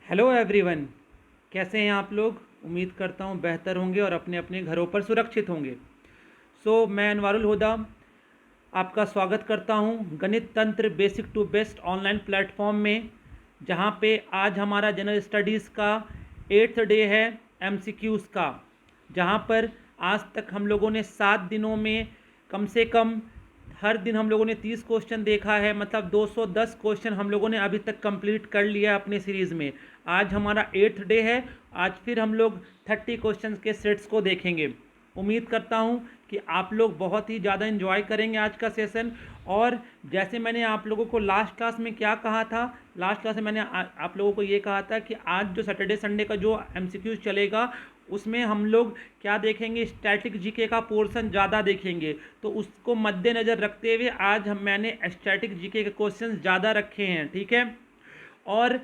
Hello everyone, कैसे हैं आप लोग। उम्मीद करता हूं बेहतर होंगे और अपने अपने घरों पर सुरक्षित होंगे। मैं अनवारुल हुदा आपका स्वागत करता हूं गणित तंत्र basic to best online platform में, जहां पे आज हमारा जनरल स्टडीज़ का 8th डे है एमसीक्यूज़ का। जहां पर आज तक हम लोगों ने 7 दिनों में कम से कम हर दिन हम लोगों ने 30 क्वेश्चन देखा है, मतलब 210 क्वेश्चन हम लोगों ने अभी तक कंप्लीट कर लिया है अपने सीरीज़ में। आज हमारा 8th डे है। आज फिर हम लोग 30 क्वेश्चन के सेट्स को देखेंगे। उम्मीद करता हूं कि आप लोग बहुत ही ज़्यादा इन्जॉय करेंगे आज का सेशन। और जैसे मैंने आप लोगों को लास्ट क्लास में क्या कहा था, लास्ट क्लास में मैंने आप लोगों को ये कहा था कि आज जो सैटरडे संडे का जो एमसीक्यूज चलेगा उसमें हम लोग क्या देखेंगे, स्टैटिक जीके का पोर्शन ज़्यादा देखेंगे। तो उसको मद्देनज़र रखते हुए आज मैंने स्टैटिक जीके के क्वेश्चन ज़्यादा रखे हैं, ठीक है। और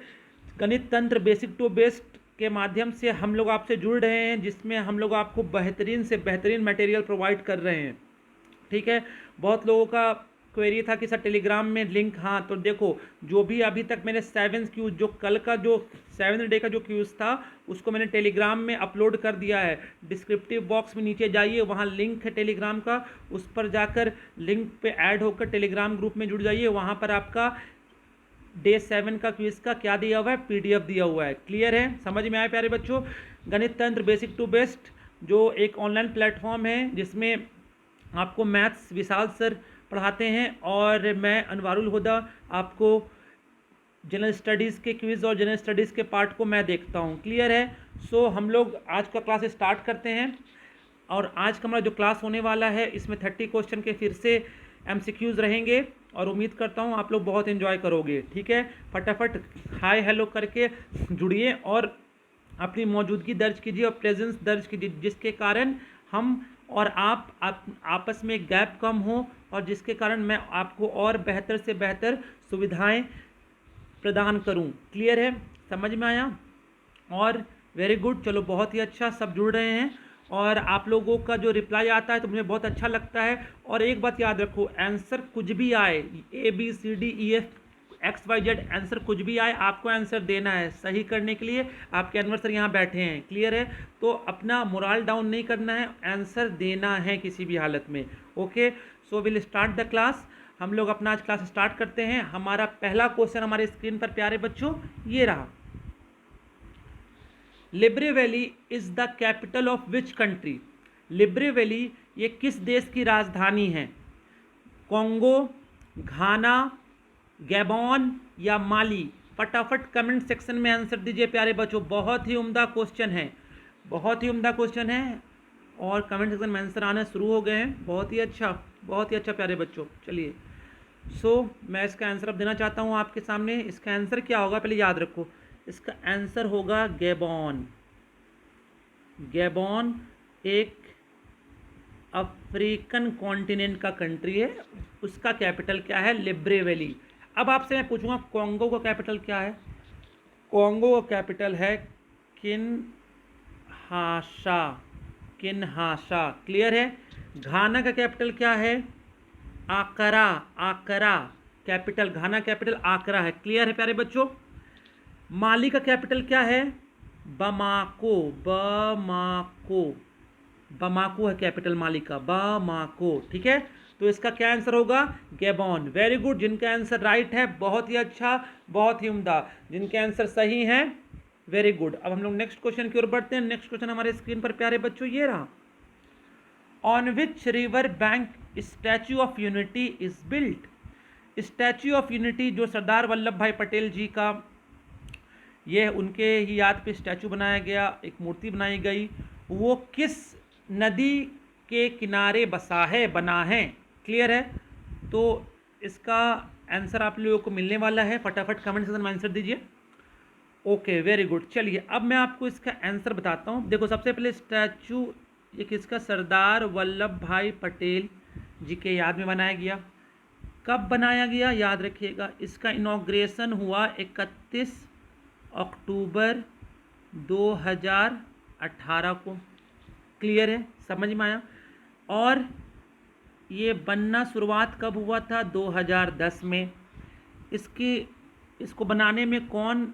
गणित तंत्र बेसिक टू बेस्ट के माध्यम से हम लोग आपसे जुड़ रहे हैं, जिसमें हम लोग आपको बेहतरीन से बेहतरीन मटेरियल प्रोवाइड कर रहे हैं, ठीक है। बहुत लोगों का क्वेरी था कि सर टेलीग्राम में लिंक, हाँ तो देखो जो भी अभी तक मैंने 7 क्यूज, जो कल का जो 7th डे का जो क्यूज था उसको मैंने टेलीग्राम में अपलोड कर दिया है। डिस्क्रिप्टिव बॉक्स में नीचे जाइए, वहाँ लिंक है टेलीग्राम का, उस पर जाकर लिंक पे ऐड होकर टेलीग्राम ग्रुप में जुड़ जाइए। वहाँ पर आपका डे 7 का क्विज का क्या दिया हुआ है, पीडीएफ दिया हुआ है। क्लियर है, समझ में आया प्यारे बच्चों। गणित तंत्र बेसिक टू बेस्ट जो एक ऑनलाइन प्लेटफॉर्म है जिसमें आपको मैथ्स विशाल सर पढ़ाते हैं और मैं अनवारुल हुदा आपको जनरल स्टडीज़ के क्विज़ और जनरल स्टडीज़ के पार्ट को मैं देखता हूँ। क्लियर है। हम लोग आज का क्लास स्टार्ट करते हैं। और आज का हमारा जो क्लास होने वाला है इसमें 30 क्वेश्चन के फिर से एमसीक्यूज़ रहेंगे और उम्मीद करता हूँ आप लोग बहुत एंजॉय करोगे, ठीक है। फटाफट हाय हेलो करके जुड़िए और अपनी मौजूदगी दर्ज कीजिए और प्रेजेंस दर्ज कीजिए, जिसके कारण हम और आप आपस में गैप कम हो और जिसके कारण मैं आपको और बेहतर से बेहतर सुविधाएं प्रदान करूं। क्लियर है, समझ में आया। और वेरी गुड, चलो बहुत ही अच्छा, सब जुड़ रहे हैं और आप लोगों का जो रिप्लाई आता है तो मुझे बहुत अच्छा लगता है। और एक बात याद रखो, आंसर कुछ भी आए, ABCDEF XYZ आंसर कुछ भी आए, आपको आंसर देना है। सही करने के लिए आपके अनवर सर यहाँ बैठे हैं, क्लियर है। तो अपना मोरल डाउन नहीं करना है, आंसर देना है किसी भी हालत में। Okay, will start the class. हम लोग अपना आज क्लास स्टार्ट करते हैं। हमारा पहला क्वेश्चन हमारे स्क्रीन पर प्यारे बच्चों ये रहा। Libreville is the capital of which country. Libreville ये किस देश की राजधानी है। कॉन्गो, घाना, गैबॉन या माली। फटाफट कमेंट सेक्शन में आंसर दीजिए प्यारे बच्चों। बहुत ही उम्दा क्वेश्चन है, बहुत ही उम्दा क्वेश्चन है और कमेंट सेक्शन में आंसर आना शुरू हो गए हैं। बहुत ही अच्छा, बहुत ही अच्छा प्यारे बच्चों। चलिए मैं इसका आंसर अब देना चाहता हूँ आपके सामने। इसका आंसर क्या होगा पहले याद रखो, इसका आंसर होगा गैबॉन। गैबॉन एक अफ्रीकन कॉन्टिनेंट का कंट्री है, उसका कैपिटल क्या है, लिब्रेवेली। अब आपसे मैं पूछूंगा कॉन्गो का कैपिटल क्या है। कॉन्गो का कैपिटल है किनहासा। किनहासा, क्लियर है। घाना का कैपिटल क्या है, आकरा। आकरा कैपिटल, घाना कैपिटल आकरा है, क्लियर है प्यारे बच्चों। माली का कैपिटल क्या है, बमाको। बमाको, बमाको है कैपिटल माली का, बमाको, ठीक है। तो इसका क्या आंसर होगा, गैबॉन। वेरी गुड, जिनका आंसर राइट है बहुत ही अच्छा, बहुत ही उम्दा। जिनके आंसर सही हैं वेरी गुड। अब हम लोग नेक्स्ट क्वेश्चन की ओर बढ़ते हैं। नेक्स्ट क्वेश्चन हमारे स्क्रीन पर प्यारे बच्चों ये रहा। On which river bank statue of unity is built. Statue of unity जो सरदार वल्लभ भाई पटेल जी का, ये उनके ही याद पे स्टैचू बनाया गया, एक मूर्ति बनाई गई, वो किस नदी के किनारे बसा है, बना है। क्लियर है। तो इसका आंसर आप लोगों को मिलने वाला है। फटाफट कमेंट सेक्शन में आंसर दीजिए। Okay very good. चलिए अब मैं आपको इसका आंसर बताता हूँ। देखो सबसे पहले स्टैचू ये किसका, सरदार वल्लभ भाई पटेल जी के याद में बनाया गया। कब बनाया गया याद रखिएगा, इसका इनॉग्रेशन हुआ 31 अक्टूबर 2018 को। क्लियर है, समझ में आया। और ये बनना शुरुआत कब हुआ था, 2010 में। इसको बनाने में कौन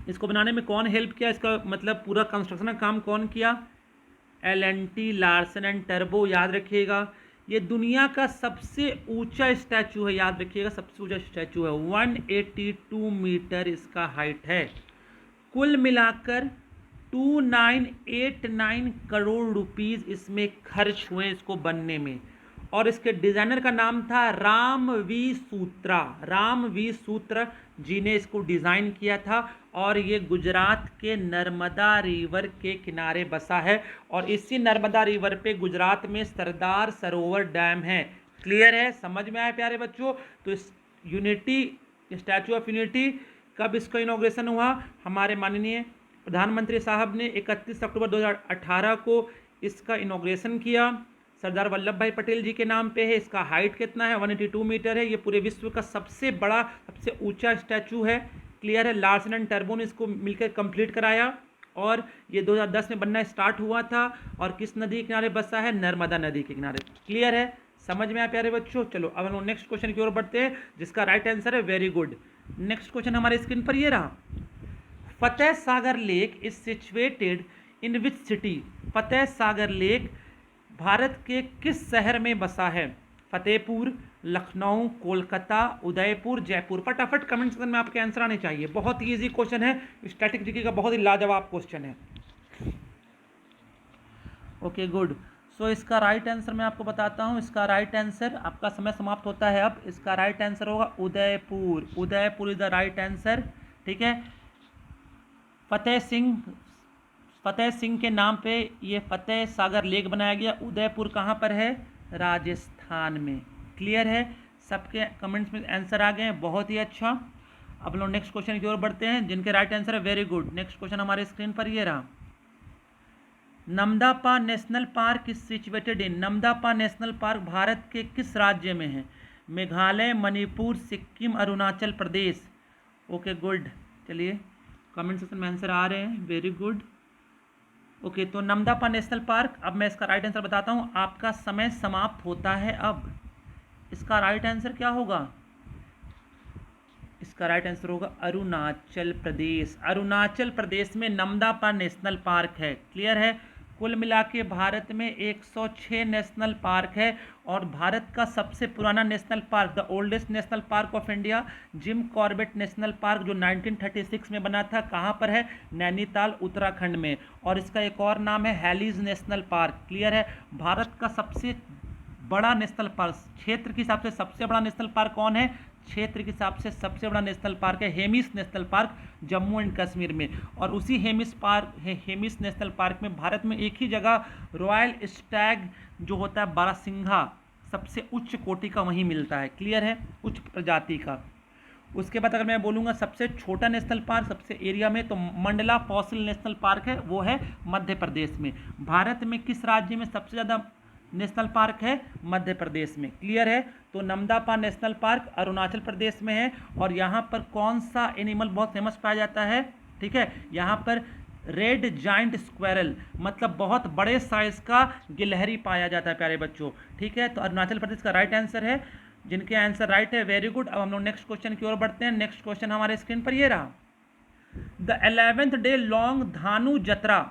इसको बनाने में कौन हेल्प किया, इसका मतलब पूरा कंस्ट्रक्शन का काम कौन किया, L&T, लार्सन एंड टर्बो। याद रखिएगा ये दुनिया का सबसे ऊंचा स्टैचू है, याद रखिएगा सबसे ऊंचा स्टैचू है, 182 मीटर इसका हाइट है। कुल मिलाकर 2989 करोड़ रुपीस इसमें खर्च हुए इसको बनने में, और इसके डिजाइनर का नाम था राम वी सूत्रा। राम वी सूत्र जी ने इसको डिज़ाइन किया था, और ये गुजरात के नर्मदा रिवर के किनारे बसा है, और इसी नर्मदा रिवर पे गुजरात में सरदार सरोवर डैम है। क्लियर है, समझ में आया प्यारे बच्चों। तो इस यूनिटी, स्टैचू ऑफ यूनिटी कब इसका इनॉग्रेशन हुआ, हमारे माननीय प्रधानमंत्री साहब ने 31 अक्टूबर 2018 को इसका इनॉग्रेशन किया। सरदार वल्लभ भाई पटेल जी के नाम पे है। इसका हाइट कितना है, 182 मीटर है। ये पूरे विश्व का सबसे बड़ा, सबसे ऊंचा स्टैचू है। क्लियर है, लार्सन एंड टर्बो ने इसको मिलकर कंप्लीट कराया, और ये 2010 में बनना स्टार्ट हुआ था। और किस नदी के किनारे बसा है, नर्मदा नदी के किनारे। क्लियर है, समझ में आया प्यारे बच्चों। चलो अब हम लोग नेक्स्ट क्वेश्चन की ओर बढ़ते हैं, जिसका राइट आंसर है वेरी गुड। नेक्स्ट क्वेश्चन हमारे स्क्रीन पर ये रहा, Fateh Sagar lake is situated in which city. Fateh Sagar lake Bharat के किस शहर में बसा है, फतेहपुर, लखनऊ, कोलकाता, उदयपुर, जयपुर। फटाफट कमेंट सेक्शन में आपके आंसर आने चाहिए। बहुत ही इजी क्वेश्चन है, स्टैटिक जीके का बहुत ही लाजवाब क्वेश्चन है। Okay good. सो इसका राइट आंसर मैं आपको बताता हूँ। इसका राइट आंसर, आपका समय समाप्त होता है अब। इसका राइट आंसर होगा Udaipur. Udaipur is the right answer. ठीक है, फतेह सिंह के नाम पे ये फतेह सागर लेक बनाया गया। उदयपुर कहाँ पर है, राजस्थान में। क्लियर है, सबके कमेंट्स में आंसर आ गए हैं, बहुत ही अच्छा। अब लोग नेक्स्ट क्वेश्चन की ओर बढ़ते हैं, जिनके राइट आंसर है वेरी गुड। नेक्स्ट क्वेश्चन हमारे स्क्रीन पर ये रहा, Namdapha national park is situated in. Namdapha national park Bharat के किस राज्य में है, मेघालय, मणिपुर, सिक्किम, अरुणाचल प्रदेश। ओके गुड, चलिए कमेंट सेक्शन में आंसर आ रहे हैं, वेरी गुड। ओके, तो नमदापा नेशनल पार्क, अब मैं इसका राइट आंसर बताता हूँ। आपका समय समाप्त होता है अब। इसका राइट आंसर क्या होगा, इसका राइट आंसर होगा अरुणाचल प्रदेश। अरुणाचल प्रदेश में नमदापा नेशनल पार्क है। क्लियर है, कुल मिला के भारत में 106 नेशनल पार्क है, और भारत का सबसे पुराना national park, the oldest national park of India, Jim Corbett national park, जो 1936 में बना था, कहाँ पर है, नैनीताल, उत्तराखंड में। और इसका एक और नाम है हैलीज नेशनल पार्क। क्लियर है, भारत का सबसे बड़ा नेशनल पार्क, क्षेत्र के हिसाब से सबसे बड़ा नेशनल पार्क कौन है, क्षेत्र के हिसाब से सबसे बड़ा नेशनल पार्क है Hemis national park, Jammu and Kashmir में। और उसी हेमिस नेशनल पार्क में भारत में एक ही जगह रॉयल स्टैग जो होता है बारहसिंघा, सबसे उच्च कोटि का वहीं मिलता है। क्लियर है, उच्च प्रजाति का। उसके बाद अगर मैं बोलूँगा सबसे छोटा नेशनल पार्क सबसे एरिया में, तो मंडला फॉसिल नेशनल पार्क है, वो है मध्य प्रदेश में। भारत में किस राज्य में सबसे ज़्यादा नेशनल पार्क है, मध्य प्रदेश में। क्लियर है, तो नमदापा नेशनल पार्क अरुणाचल प्रदेश में है। और यहाँ पर कौन सा एनिमल बहुत फेमस पाया जाता है, ठीक है, यहाँ पर रेड जाइंट स्क्वेरल, मतलब बहुत बड़े साइज का गिलहरी पाया जाता है प्यारे बच्चों। ठीक है, तो अरुणाचल प्रदेश का राइट आंसर है। जिनके आंसर राइट है, वेरी गुड। अब हम लोग नेक्स्ट क्वेश्चन की ओर बढ़ते हैं। नेक्स्ट क्वेश्चन हमारे स्क्रीन पर ये रहा, द 11th डे लॉन्ग धानु जत्रा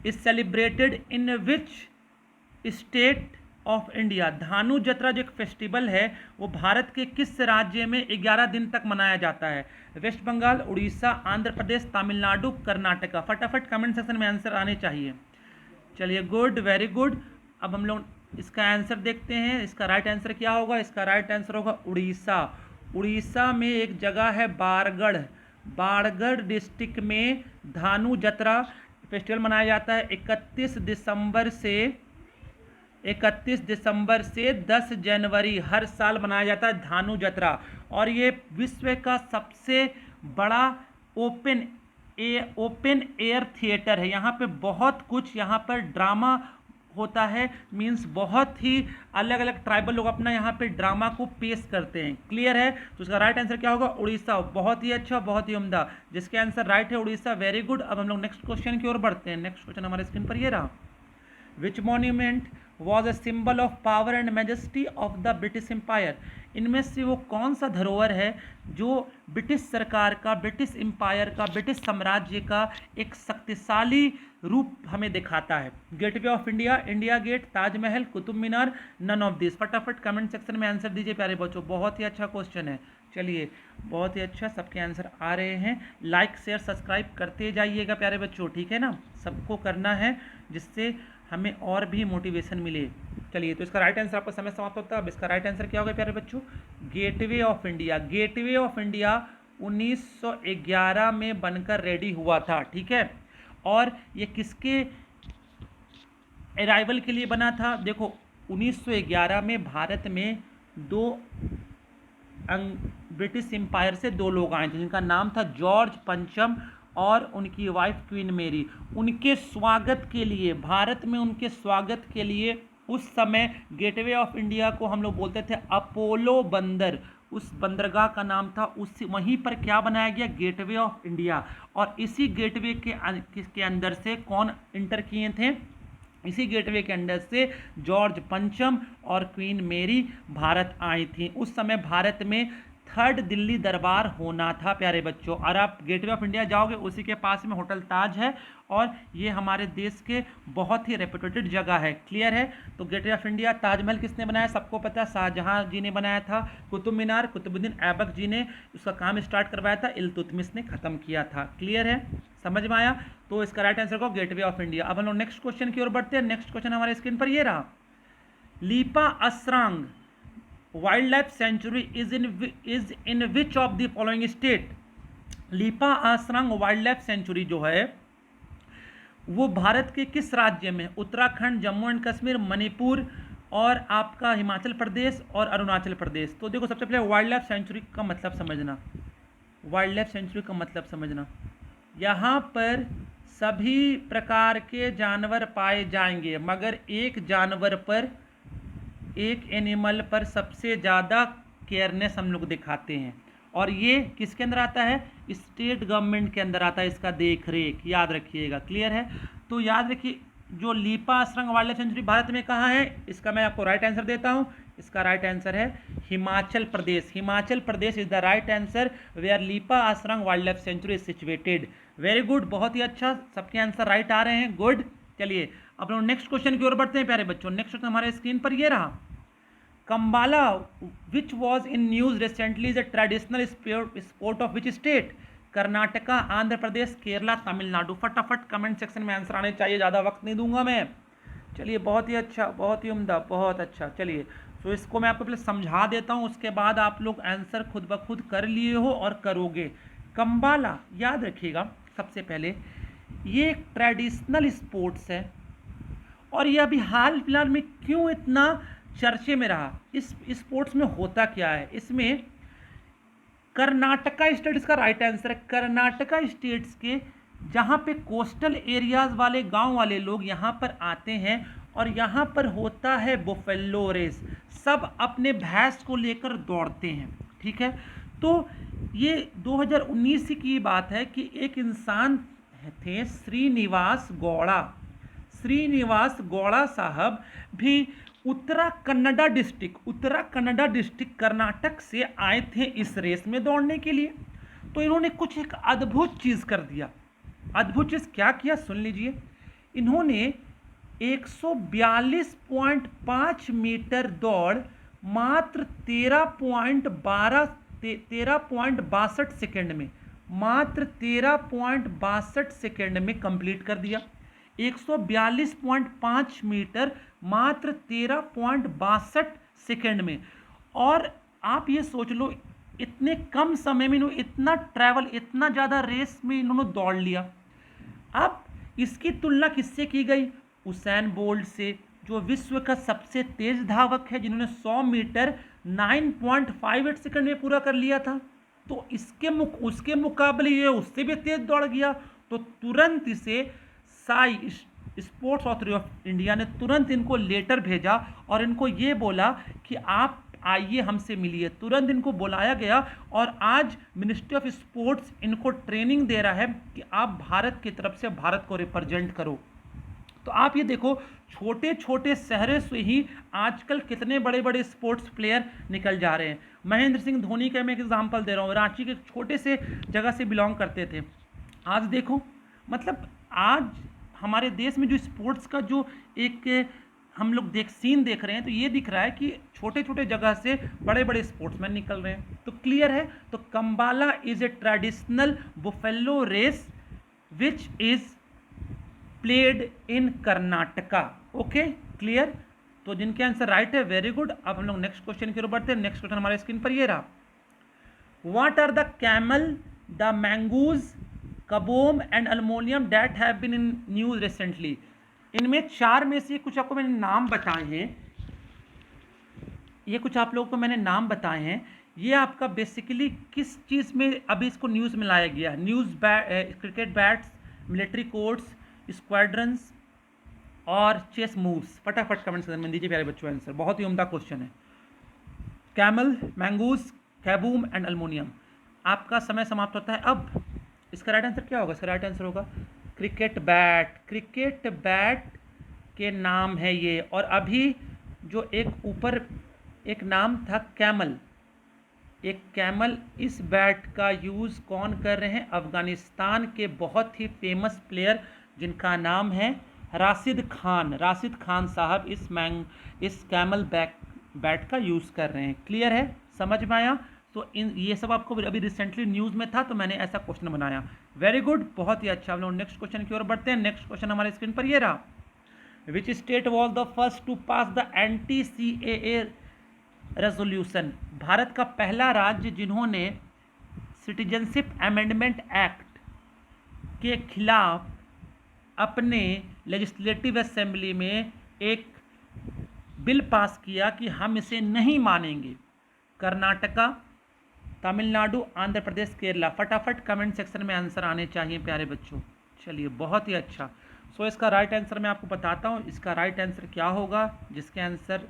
is celebrated in which state of India. धानु जत्रा जो एक फेस्टिवल है, वो भारत के किस राज्य में 11 दिन तक मनाया जाता है, वेस्ट बंगाल, उड़ीसा, आंध्र प्रदेश, तमिलनाडु, कर्नाटका। फटाफट कमेंट सेक्शन में आंसर आने चाहिए। चलिए गुड, वेरी गुड। अब हम लोग इसका आंसर देखते हैं। इसका राइट आंसर क्या होगा, इसका राइट आंसर होगा उड़ीसा। उड़ीसा में एक जगह है बाड़गढ़, बाड़गढ़ डिस्ट्रिक्ट में धानु जत्रा फेस्टिवल मनाया जाता है 31 दिसंबर से 10 जनवरी हर साल मनाया जाता है धानु जत्रा। और ये विश्व का सबसे बड़ा ओपन एयर थिएटर है। यहाँ पे बहुत कुछ, यहाँ पर ड्रामा होता है, मींस बहुत ही अलग अलग ट्राइबल लोग अपना यहाँ पे ड्रामा को पेश करते हैं। क्लियर है, तो इसका राइट आंसर क्या होगा, उड़ीसा। बहुत ही अच्छा, बहुत ही उम्दा, जिसके आंसर राइट है उड़ीसा, वेरी गुड। अब हम लोग नेक्स्ट क्वेश्चन की ओर बढ़ते हैं। नेक्स्ट क्वेश्चन हमारे स्क्रीन पर ये रहा, विच monument was a symbol of power and majesty of the British Empire। इनमें से वो कौन सा धरोहर है जो ब्रिटिश सरकार का, ब्रिटिश एम्पायर का, ब्रिटिश साम्राज्य का एक शक्तिशाली रूप हमें दिखाता है? Gateway of India, India gate, Taj Mahal, Qutub Minar, none of this. फटाफट कमेंट सेक्शन में आंसर दीजिए प्यारे बच्चों, बहुत ही अच्छा क्वेश्चन है। चलिए, बहुत ही अच्छा, सबके आंसर आ रहे हैं। लाइक शेयर सब्सक्राइब करते जाइएगा प्यारे बच्चों, ठीक है ना, सबको करना है जिससे हमें और भी मोटिवेशन मिले। चलिए, तो इसका राइट आंसर आपका समय समाप्त होता है। अब इसका राइट आंसर क्या होगा प्यारे बच्चों? Gateway of India. Gateway of India 1911 में बनकर रेडी हुआ था, ठीक है। और ये किसके अराइवल के लिए बना था? देखो, 1911 में भारत में दो ब्रिटिश एम्पायर से दो लोग आए थे जिनका नाम था जॉर्ज पंचम और उनकी वाइफ क्वीन मेरी। उनके स्वागत के लिए, भारत में उनके स्वागत के लिए उस समय गेटवे ऑफ इंडिया को हम लोग बोलते थे अपोलो बंदर, उस बंदरगाह का नाम था, उसी वहीं पर क्या बनाया गया? Gateway of India. और इसी गेटवे के अंदर से कौन इंटर किए थे? इसी गेटवे के अंदर से जॉर्ज पंचम और क्वीन मेरी भारत आई थी। उस समय भारत में 3rd दिल्ली दरबार होना था प्यारे बच्चों। और आप गेटवे ऑफ इंडिया जाओगे, उसी के पास में होटल ताज है और ये हमारे देश के बहुत ही रेपुटेटेड जगह है। क्लियर है? तो गेटवे ऑफ इंडिया। ताजमहल किसने बनाया? सबको पता है, शाहजहां जी ने बनाया था। कुतुब मीनार कुतुबुद्दीन ऐबक जी ने उसका काम स्टार्ट करवाया था, इल्तुतमिश ने खत्म किया था। क्लियर है? समझ में आया? तो इसका राइट आंसर को गेटवे ऑफ इंडिया। अब हम लोग नेक्स्ट क्वेश्चन की ओर बढ़ते हैं। नेक्स्ट क्वेश्चन हमारे स्क्रीन पर ये रहा। Lipa Asrang wildlife sanctuary is in which of the following state? Lipa Asrang wildlife sanctuary जो है वो भारत के किस राज्य में? उत्तराखंड, जम्मू एंड कश्मीर, मणिपुर और आपका हिमाचल प्रदेश और अरुणाचल प्रदेश। तो देखो, सबसे पहले वाइल्ड लाइफ सेंचुरी का मतलब समझना। वाइल्ड लाइफ सेंचुरी का मतलब समझना, यहाँ पर सभी प्रकार के जानवर पाए जाएंगे, मगर एक जानवर पर, एक एनिमल पर सबसे ज़्यादा केयरनेस हम लोग दिखाते हैं। और ये किसके अंदर आता है? स्टेट गवर्नमेंट के अंदर आता है, इसका देख रेख, याद रखिएगा। क्लियर है? तो याद रखिए, जो लीपा Asrang wildlife century Bharat में कहाँ है? इसका मैं आपको राइट आंसर देता हूँ। इसका राइट आंसर है Himachal Pradesh. Himachal Pradesh is the right answer where Lipa Asrang wildlife sanctuary is situated. Very good, बहुत ही अच्छा, सबके आंसर राइट आ रहे हैं। गुड। चलिए, अब लोग नेक्स्ट क्वेश्चन की ओर बढ़ते हैं प्यारे बच्चों। नेक्स्ट क्वेश्चन हमारे स्क्रीन पर ये रहा। Kambala, which was in news recently, is a traditional sport of which state? Karnataka, Andhra Pradesh, Kerala, Tamil Nadu. फटाफट कमेंट सेक्शन में आंसर आने चाहिए, ज़्यादा वक्त नहीं दूंगा मैं। चलिए, बहुत ही अच्छा, बहुत ही उम्दा, बहुत अच्छा। चलिए, तो इसको मैं आपको पहले समझा देता हूँ, उसके बाद आप लोग आंसर खुद ब खुद कर लिए हो और करोगे। कंबाला, याद रखिएगा, सबसे पहले ये एक ट्रेडिशनल स्पोर्ट्स है और ये अभी हाल फिलहाल में क्यों इतना चर्चे में रहा? इस स्पोर्ट्स में होता क्या है? इसमें कर्नाटका स्टेट इसका राइट आंसर है। कर्नाटका स्टेट्स के जहाँ पे कोस्टल एरियाज वाले गांव वाले लोग यहाँ पर आते हैं और यहाँ पर होता है बुफेलो रेस। सब अपने भैंस को लेकर दौड़ते हैं, ठीक है। तो ये 2019 की बात है कि एक इंसान थे श्रीनिवास गौड़ा। श्रीनिवास गौड़ा साहब भी उत्तरा कन्नडा डिस्ट्रिक्ट कर्नाटक से आए थे इस रेस में दौड़ने के लिए। तो इन्होंने कुछ एक अद्भुत चीज़ कर दिया। अद्भुत चीज़ क्या किया? सुन लीजिए। इन्होंने 142.5 मीटर दौड़ मात्र 13.62 सेकेंड में, मात्र 13.62 सेकेंड में कंप्लीट कर दिया। 142.5 मीटर मात्र 13.62 सेकेंड में। और आप ये सोच लो, इतने कम समय में इन्होंने इतना ट्रैवल, इतना ज़्यादा रेस में इन्होंने दौड़ लिया। अब इसकी तुलना किससे की गई? उसैन बोल्ट से, जो विश्व का सबसे तेज धावक है, जिन्होंने 100 मीटर 9.58 सेकेंड में पूरा कर लिया था। तो उसके मुकाबले ये उससे भी तेज दौड़ गया। तो तुरंत इसे Sai sports authority of India ने तुरंत इनको लेटर भेजा और इनको ये बोला कि आप आइए, हमसे मिलिए। तुरंत इनको बुलाया गया और आज मिनिस्ट्री ऑफ स्पोर्ट्स इनको ट्रेनिंग दे रहा है कि आप भारत की तरफ से भारत को रिप्रेजेंट करो। तो आप ये देखो छोटे छोटे शहरों से ही आजकल कितने बड़े बड़े स्पोर्ट्स प्लेयर निकल जा रहे हैं। महेंद्र सिंह धोनी का मैं एक एग्जांपल दे रहा हूँ, रांची के छोटे से जगह से बिलोंग करते थे, आज देखो मतलब आज हमारे देश में जो स्पोर्ट्स का जो एक हम लोग सीन देख रहे हैं, तो ये दिख रहा है कि छोटे छोटे जगह से बड़े बड़े स्पोर्ट्समैन निकल रहे हैं। तो क्लियर है, तो Kambala is a traditional buffalo race which is played in Karnataka. Okay clear, तो जिनके आंसर राइट है वेरी गुड। अब हम लोग नेक्स्ट क्वेश्चन की ओर बढ़ते हैं। नेक्स्ट क्वेश्चन हमारे स्क्रीन पर ये रहा, what are the camel, the mongoose, kaboom and aluminium that have been in news recently. इनमें चार में से कुछ आपको मैंने नाम बताए हैं, ये कुछ आप लोगों को मैंने नाम बताए हैं। ये आपका बेसिकली किस चीज़ में अभी इसको न्यूज़ में लाया गया, cricket bats, military courts, squadrons और चेस मूव्स। फटाफट कमेंट सेक्शन में दीजिए प्यारे बच्चों आंसर, बहुत ही उम्दा क्वेश्चन है। Camel, mongoose, kaboom and aluminium. आपका समय समाप्त होता है अब। इसका राइट आंसर क्या होगा? इसका राइट आंसर होगा क्रिकेट बैट। क्रिकेट बैट के नाम है ये। और अभी जो एक ऊपर एक नाम था कैमल, एक कैमल, इस बैट का यूज़ कौन कर रहे हैं? अफ़गानिस्तान के बहुत ही फेमस प्लेयर जिनका नाम है राशिद खान। राशिद खान साहब इस कैमल बैट का यूज़ कर रहे हैं। क्लियर है, समझ में आया? तो ये सब आपको अभी रिसेंटली न्यूज़ में था, तो मैंने ऐसा क्वेश्चन बनाया। वेरी गुड, बहुत ही अच्छा। हम लोग नेक्स्ट क्वेश्चन की ओर बढ़ते हैं। नेक्स्ट क्वेश्चन हमारे स्क्रीन पर ये रहा, which state was the first to pass the anti-CAA resolution. Bharat का पहला राज्य जिन्होंने सिटीजनशिप अमेंडमेंट एक्ट के खिलाफ अपने लेजिस्लेटिव असेंबली में एक बिल पास किया कि हम इसे नहीं मानेंगे। कर्नाटका, तमिलनाडु, आंध्र प्रदेश, केरला। फटाफट कमेंट सेक्शन में आंसर आने चाहिए प्यारे बच्चों। चलिए, बहुत ही अच्छा। सो इसका राइट आंसर मैं आपको बताता हूँ। इसका राइट आंसर क्या होगा? जिसके आंसर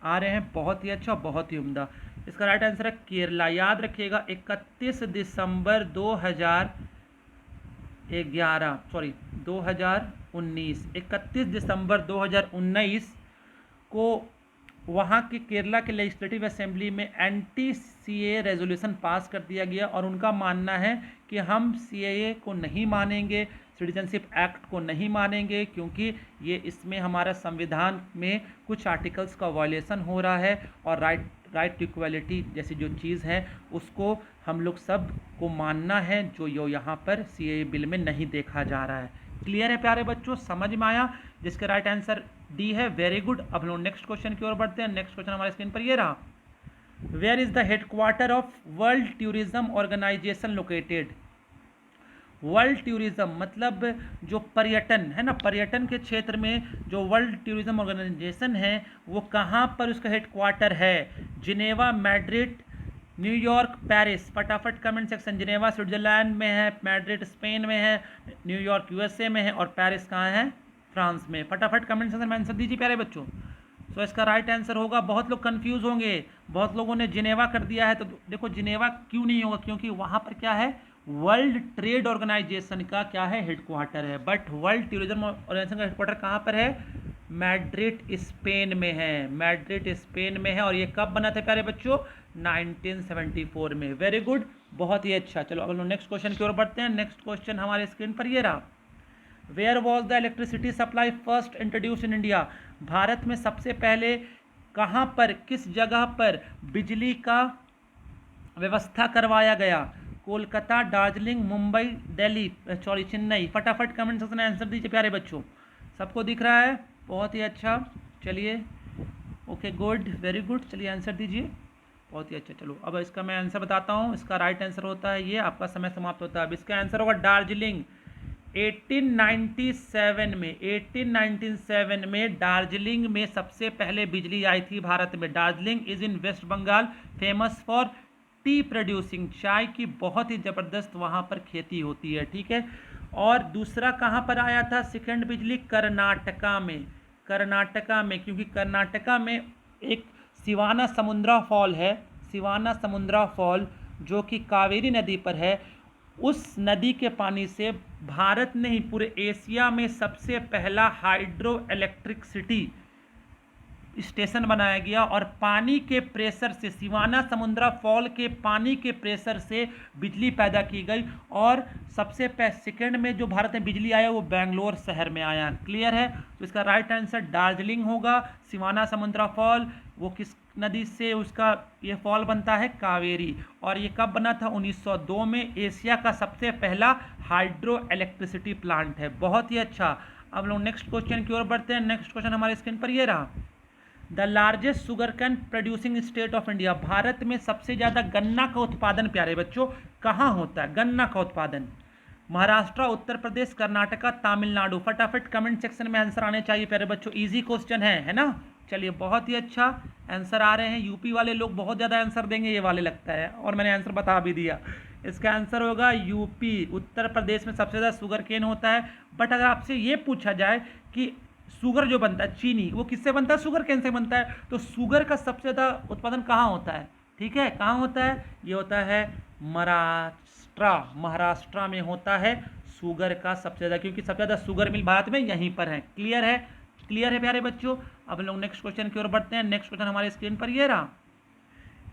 आ रहे हैं बहुत ही अच्छा, बहुत ही उम्दा। इसका राइट आंसर है केरला। याद रखिएगा 31 दिसंबर 2019 31 दिसंबर 2019 को वहाँ के केरला के लेजिस्लेटिव असेंबली में anti-CAA रेजोल्यूशन पास कर दिया गया। और उनका मानना है कि हम CAA को नहीं मानेंगे, सिटीजनशिप एक्ट को नहीं मानेंगे, क्योंकि ये इसमें हमारा संविधान में कुछ आर्टिकल्स का वायलेशन हो रहा है और राइट टू इक्वालिटी जैसी जो चीज़ है उसको हम लोग सब को मानना है, जो यहाँ पर CAA बिल में नहीं देखा जा रहा है। क्लियर है प्यारे बच्चों, समझ में आया? जिसका राइट आंसर डी है। Very good. अब हम लोग नेक्स्ट क्वेश्चन की ओर बढ़ते हैं। नेक्स्ट क्वेश्चन हमारे स्क्रीन पर ये रहा, where is the headquarter of world tourism organisation located. World tourism मतलब जो पर्यटन है ना, पर्यटन के क्षेत्र में जो वर्ल्ड टूरिज्म ऑर्गेनाइजेशन है वो कहाँ पर उसका हेडक्वार्टर है? Geneva, Madrid, New York, Paris. फटाफट कमेंट सेक्शन। जिनेवा स्विट्जरलैंड में है, मैड्रिड स्पेन में है, न्यूयॉर्क USA में है और पेरिस कहाँ है? फ्रांस में। फटाफट कमेंट सेक्शन में आंसर दीजिए प्यारे बच्चों। तो इसका राइट आंसर होगा, बहुत लोग कंफ्यूज होंगे, बहुत लोगों ने जिनेवा कर दिया है, तो देखो जिनेवा क्यों नहीं होगा? क्योंकि वहाँ पर क्या है? वर्ल्ड ट्रेड ऑर्गेनाइजेशन का क्या है? हेडक्वार्टर है। बट वर्ल्ड टूरिज्म ऑर्गेनाइजेशन का हेडक्वार्टर कहाँ पर है? मैड्रिड स्पेन में है। मैड्रिड स्पेन में है। और ये कब बना था प्यारे बच्चों? 1974 में। वेरी गुड, बहुत ही अच्छा। चलो अब हम नेक्स्ट क्वेश्चन की ओर बढ़ते हैं। नेक्स्ट क्वेश्चन हमारे स्क्रीन पर ये रहा, where was the electricity supply first introduce in India. Bharat में सबसे पहले कहाँ पर, किस जगह पर बिजली का व्यवस्था करवाया गया? कोलकाता, दार्जिलिंग, मुंबई, दिल्ली, चेन्नई। फटाफट कमेंट सेक्शन में आंसर दीजिए प्यारे बच्चों। सबको दिख रहा है? बहुत ही अच्छा। चलिए, ओके गुड, वेरी गुड। चलिए आंसर दीजिए, बहुत ही अच्छा। चलो अब इसका मैं आंसर बताता हूँ। इसका राइट आंसर होता है ये। आपका समय समाप्त होता है। अब इसका आंसर होगा दार्जिलिंग। 1897 में दार्जिलिंग में सबसे पहले बिजली आई थी भारत में। Darjeeling is in West Bengal, famous for tea producing. चाय की बहुत ही ज़बरदस्त वहाँ पर खेती होती है, ठीक है। और दूसरा कहाँ पर आया था सेकंड बिजली? कर्नाटका में। कर्नाटका में, क्योंकि कर्नाटका में एक सिवाना समुद्रा फॉल है। सिवाना समुद्रा फॉल जो कि कावेरी नदी पर है, उस नदी के पानी से भारत ने ही पूरे एशिया में सबसे पहला हाइड्रो इलेक्ट्रिसिटी स्टेशन बनाया गया और पानी के प्रेशर से सिवाना समुद्रा फॉल के पानी के प्रेशर से बिजली पैदा की गई। और सबसे सेकंड में जो भारत में बिजली आया वो बेंगलोर शहर में आया। क्लियर है? तो इसका राइट आंसर दार्जिलिंग होगा। सिवाना समुद्रा फॉल वो किस नदी से उसका ये फॉल बनता है? कावेरी। और ये कब बना था? 1902 में। एशिया का सबसे पहला हाइड्रो इलेक्ट्रिसिटी प्लांट है। बहुत ही अच्छा। अब लोग नेक्स्ट क्वेश्चन की ओर बढ़ते हैं। नेक्स्ट क्वेश्चन हमारे स्क्रीन पर ये रहा। The largest sugar cane producing state of India. Bharat में सबसे ज़्यादा गन्ना का उत्पादन प्यारे बच्चों कहाँ होता है? गन्ना का उत्पादन महाराष्ट्र, उत्तर प्रदेश, कर्नाटका, तमिलनाडु। फटाफट कमेंट सेक्शन में आंसर आने चाहिए प्यारे बच्चों। इजी क्वेश्चन है ना? चलिए बहुत ही अच्छा आंसर आ रहे हैं। यूपी वाले लोग बहुत ज़्यादा आंसर देंगे ये वाले लगता है, और मैंने आंसर बता भी दिया। इसका आंसर होगा यूपी। उत्तर प्रदेश में सबसे ज़्यादा शुगर केन होता है। बट अगर आपसे ये पूछा जाए कि शुगर जो बनता है चीनी वो किससे बनता है? शुगर केन से बनता है। तो शुगर का सबसे ज़्यादा उत्पादन कहाँ होता है? ठीक है, कहाँ होता है? ये होता है महाराष्ट्र में होता है शुगर का सबसे ज़्यादा, क्योंकि सबसे ज़्यादा शुगर मिल भारत में यहीं पर है। क्लियर है? क्लियर है प्यारे बच्चों। अब लोग नेक्स्ट क्वेश्चन की ओर बढ़ते हैं। नेक्स्ट क्वेश्चन हमारे स्क्रीन पर ये रहा।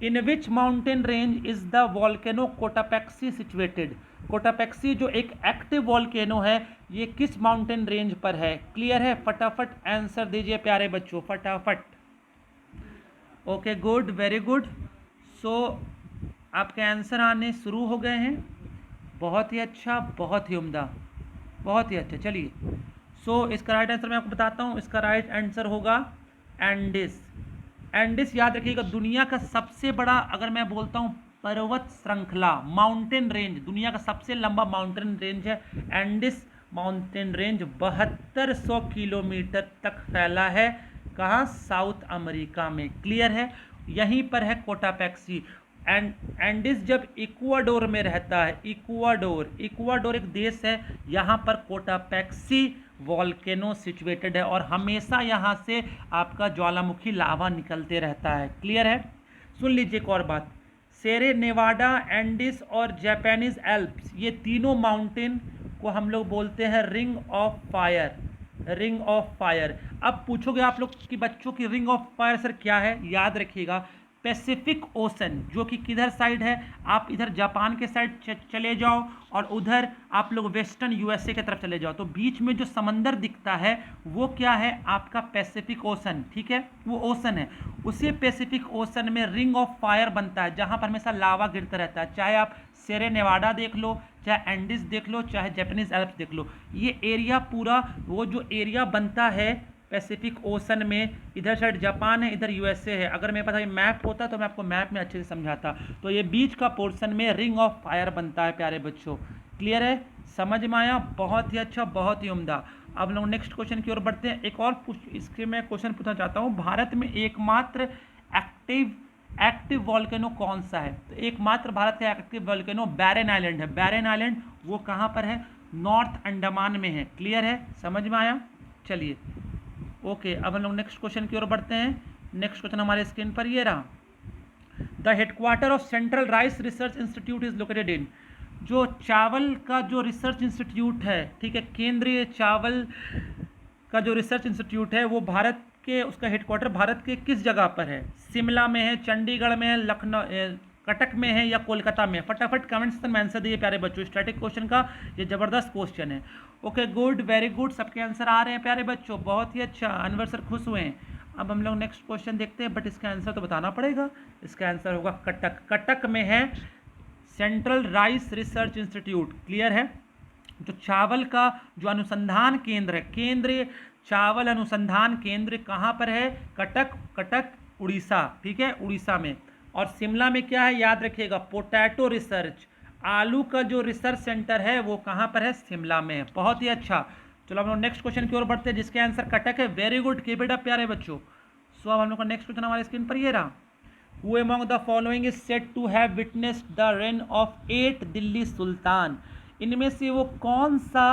In which mountain range is the volcano Cotopaxi situated. Cotopaxi जो एक एक्टिव वॉल्केनो है ये किस माउंटेन रेंज पर है? क्लियर है? फटाफट आंसर दीजिए प्यारे बच्चों, फटाफट। Okay, good, very good. So आपके आंसर आने शुरू हो गए हैं। बहुत ही अच्छा, बहुत ही उम्दा, बहुत ही अच्छा। चलिए, सो इसका राइट आंसर मैं आपको बताता हूँ। इसका राइट आंसर होगा एंडिस। एंडिस याद रखिएगा, दुनिया का सबसे बड़ा, अगर मैं बोलता हूँ पर्वत श्रृंखला, माउंटेन रेंज, दुनिया का सबसे लंबा माउंटेन रेंज है एंडिस माउंटेन रेंज। 7200 किलोमीटर तक फैला है। कहाँ? साउथ अमेरिका में। क्लियर है? यहीं पर है कोटापेक्सी। एंडिस जब इक्वाडोर में रहता है, इक्वाडोर एक देश है, यहाँ पर कोटापेक्सी वॉल्केनो सिचुएटेड है और हमेशा यहाँ से आपका ज्वालामुखी लावा निकलते रहता है। क्लियर है? सुन लीजिए एक और बात। सेरे नेवाडा, एंडिस और जापानीज एल्प्स, ये तीनों माउंटेन को हम लोग बोलते हैं ring of fire. Ring of fire. अब पूछोगे आप लोग कि बच्चों की रिंग ऑफ फायर सर क्या है? याद रखिएगा, पैसिफिक ओशन जो कि किधर साइड है? आप इधर जापान के साइड चले जाओ और उधर आप लोग वेस्टर्न यूएसए की तरफ चले जाओ, तो बीच में जो समंदर दिखता है वो क्या है? आपका पैसिफिक ओशन। ठीक है, वो ओशन है। उसी पैसिफिक ओशन में रिंग ऑफ फायर बनता है जहाँ पर हमेशा लावा गिरता रहता है। चाहे आप सेरे नेवाडा देख लो, चाहे एंडिस देख लो, चाहे जापानीज एल्प्स देख लो, ये एरिया पूरा, वो जो एरिया बनता है पैसिफिक ओशन में, इधर साइड जापान है, इधर यूएसए है। अगर मेरे पास ये मैप होता तो मैं आपको मैप में अच्छे से समझाता। तो ये बीच का पोर्शन में रिंग ऑफ फायर बनता है प्यारे बच्चों। क्लियर है? समझ में आया? बहुत ही अच्छा, बहुत ही उम्दा। अब लोग नेक्स्ट क्वेश्चन की ओर बढ़ते हैं। एक और इसके मैं क्वेश्चन पूछना चाहता हूँ। भारत में एकमात्र एक्टिव वॉल्केनो कौन सा है? तो एकमात्र भारत का एक्टिव वॉल्केनो बैरन आइलैंड है। बैरन आइलैंड वो कहाँ पर है? नॉर्थ अंडमान में है। क्लियर है? समझ में आया? चलिए, ओके। अब हम लोग नेक्स्ट क्वेश्चन की ओर बढ़ते हैं। नेक्स्ट क्वेश्चन हमारे स्क्रीन पर ये रहा। The headquarter of central rice research institute is located in. जो चावल का जो रिसर्च इंस्टीट्यूट है, ठीक है, केंद्रीय चावल का जो रिसर्च इंस्टीट्यूट है वो भारत के, उसका हेडक्वार्टर भारत के किस जगह पर है? शिमला में है, चंडीगढ़ में है, लखनऊ, कटक में है या कोलकाता में? फटाफट कमेंट सेक्शन में आंसर दिए प्यारे बच्चों। स्टैटिक क्वेश्चन का ये जबरदस्त क्वेश्चन है। Okay, good, very good. सबके आंसर आ रहे हैं प्यारे बच्चों, बहुत ही अच्छा। अनवर सर खुश हुए हैं। अब हम लोग नेक्स्ट क्वेश्चन देखते हैं, बट इसका आंसर तो बताना पड़ेगा। इसका आंसर होगा कटक। कटक में है central rice research institute. Clear है? जो चावल का जो अनुसंधान केंद्र है, केंद्रीय चावल अनुसंधान केंद्र कहाँ पर है? कटक उड़ीसा। ठीक है, उड़ीसा में। और शिमला में क्या है? याद रखिएगा, पोटैटो रिसर्च, आलू का जो रिसर्च सेंटर है वो कहाँ पर है? शिमला में है। बहुत ही अच्छा। चलो हम लोग नेक्स्ट क्वेश्चन की ओर बढ़ते हैं जिसके आंसर कटक है। Very good, keep it up प्यारे बच्चों। सो अब हम लोग का नेक्स्ट क्वेश्चन हमारे स्क्रीन पर ये रहा। Who among the following is said to have witnessed the reign of 8 Delhi सुल्तान? इनमें से वो कौन सा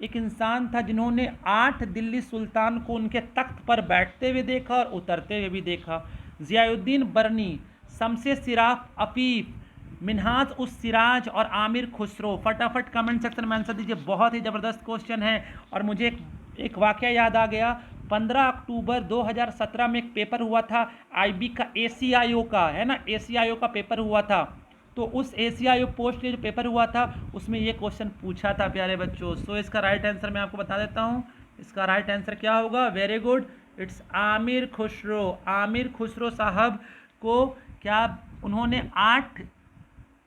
एक इंसान था जिन्होंने 8 दिल्ली सुल्तान को उनके तख्त पर बैठते हुए देखा और उतरते हुए भी देखा? जियाउद्दीन बरनी, शमसे सिराफ अफीफ, मिन्हाज उस सिराज और आमिर खुसरो। फटाफट कमेंट सेक्शन में आंसर दीजिए, बहुत ही ज़बरदस्त क्वेश्चन है। और मुझे एक वाक़या याद आ गया, 15 अक्टूबर 2017 में एक पेपर हुआ था आईबी का, ACIO का, है ना, ACIO का पेपर हुआ था। तो उस ACIO पोस्ट के जो पेपर हुआ था उसमें ये क्वेश्चन पूछा था प्यारे बच्चों। सो इसका राइट आंसर मैं आपको बता देता हूँ, इसका राइट आंसर क्या होगा? Very good, it's Aamir Khusro. Aamir Khusro साहब को क्या उन्होंने 8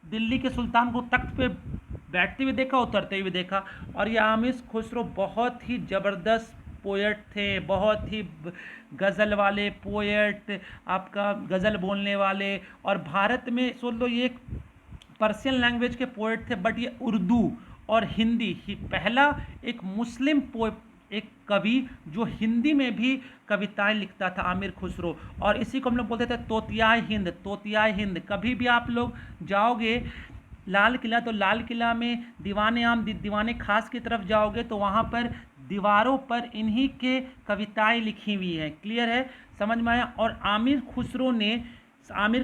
दिल्ली के सुल्तान को तख्त पे बैठते हुए देखा, उतरते हुए देखा। और ये आमिर खुसरो बहुत ही ज़बरदस्त पोएट थे, बहुत ही गज़ल वाले पोएट, आपका गज़ल बोलने वाले। और भारत में सुन लो, ये एक पर्शियन लैंग्वेज के पोएट थे, बट ये उर्दू और हिंदी ही पहला एक मुस्लिम एक कवि जो हिंदी में भी कविताएं लिखता था, आमिर खुसरो। और इसी को हम लोग बोलते थे तोतियाए हिंद, तोतियाए हिंद। कभी भी आप लोग जाओगे लाल किला, तो लाल किला में दीवाने आम दीवाने खास की तरफ जाओगे तो वहाँ पर दीवारों पर इन्हीं के कविताएं लिखी हुई हैं। क्लियर है, समझ में आया? और आमिर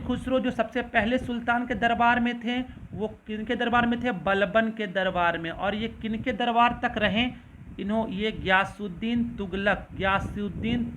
खुसरो जो सबसे पहले सुल्तान के दरबार में थे, वो किनके दरबार में थे? बलबन के दरबार में। और ये किनके दरबार तक रहे? ये गयासुद्दीन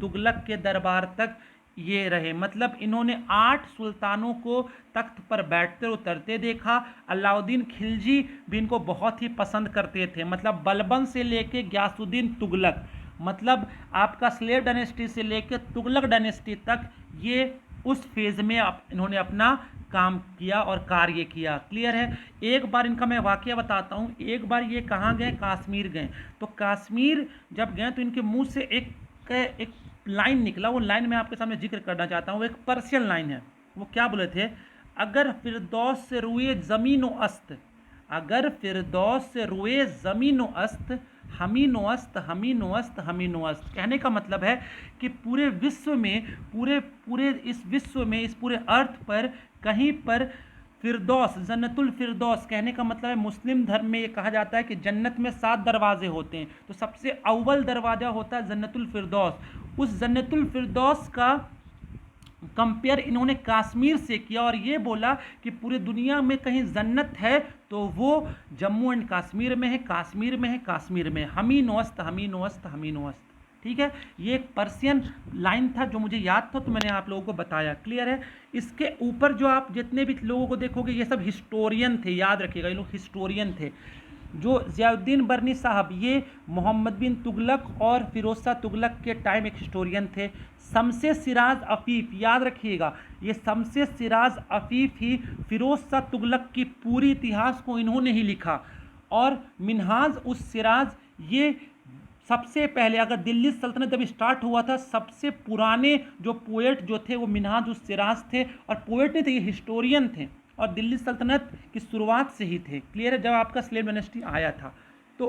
तुगलक के दरबार तक ये रहे। मतलब इन्होंने 8 सुल्तानों को तख्त पर बैठते उतरते देखा। अलाउद्दीन खिलजी भी इनको बहुत ही पसंद करते थे। मतलब बलबन से लेके गयासुद्दीन तुगलक, मतलब आपका स्लेव डायनेस्टी से लेके तुगलक डायनेस्टी तक, ये उस फेज में इन्होंने अपना काम किया और कार्य किया। क्लियर है? एक बार इनका मैं वाकया बताता हूँ। एक बार ये कहाँ गए? कश्मीर गए। तो कश्मीर जब गए तो इनके मुंह से एक लाइन निकला, वो लाइन मैं आपके सामने जिक्र करना चाहता हूँ। एक पर्शियन लाइन है। वो क्या बोले थे? अगर फिरदौस से रुए ज़मीन व अस्त, अगर फिरदौस से रुए ज़मीन व अस्त, हमीनो अस्त, हमीनो अस्त, हमीनो अस्त। कहने का मतलब है कि पूरे विश्व में, पूरे इस विश्व में, इस पूरे अर्थ पर कहीं पर फिरदौस, जन्नतुल फिरदौस, कहने का मतलब है मुस्लिम धर्म में ये कहा जाता है कि जन्नत में 7 दरवाजे होते हैं, तो सबसे अव्वल दरवाज़ा होता है जन्नतुल फिरदौस। उस जन्नतुल फिरदौस का कंपेयर इन्होंने कश्मीर से किया और ये बोला कि पूरी दुनिया में कहीं जन्नत है तो वो जम्मू एंड कश्मीर में है, कश्मीर में है, कश्मीर में। हमीनो अस्त, हमीनो अस्त, हमीनो अस्त। ठीक है, ये एक पर्शियन लाइन था जो मुझे याद था, तो मैंने आप लोगों को बताया। क्लियर है? इसके ऊपर जो आप जितने भी लोगों को देखोगे ये सब हिस्टोरियन थे, याद रखिएगा, ये लोग हिस्टोरियन थे। जो ज़ियाउद्दीन बरनी साहब, ये मोहम्मद बिन तुगलक और फिरोज शाह तुगलक के टाइम एक हिस्टोरियन थे। शमसे सिराज अफीफ, याद रखिएगा, ये शमसे सिराज अफीफ ही फिरोज शाह तुगलक की पूरी इतिहास को इन्होंने ही लिखा। और मिन्हाज उस सिराज, ये सबसे पहले, अगर दिल्ली सल्तनत जब स्टार्ट हुआ था, सबसे पुराने जो पोएट जो थे वो मिन्हाज उस सिराज थे। और पोएट नहीं थे, ये हिस्टोरियन थे और दिल्ली सल्तनत की शुरुआत से ही थे। क्लियर है? जब आपका स्लेव डायनेस्टी आया था। तो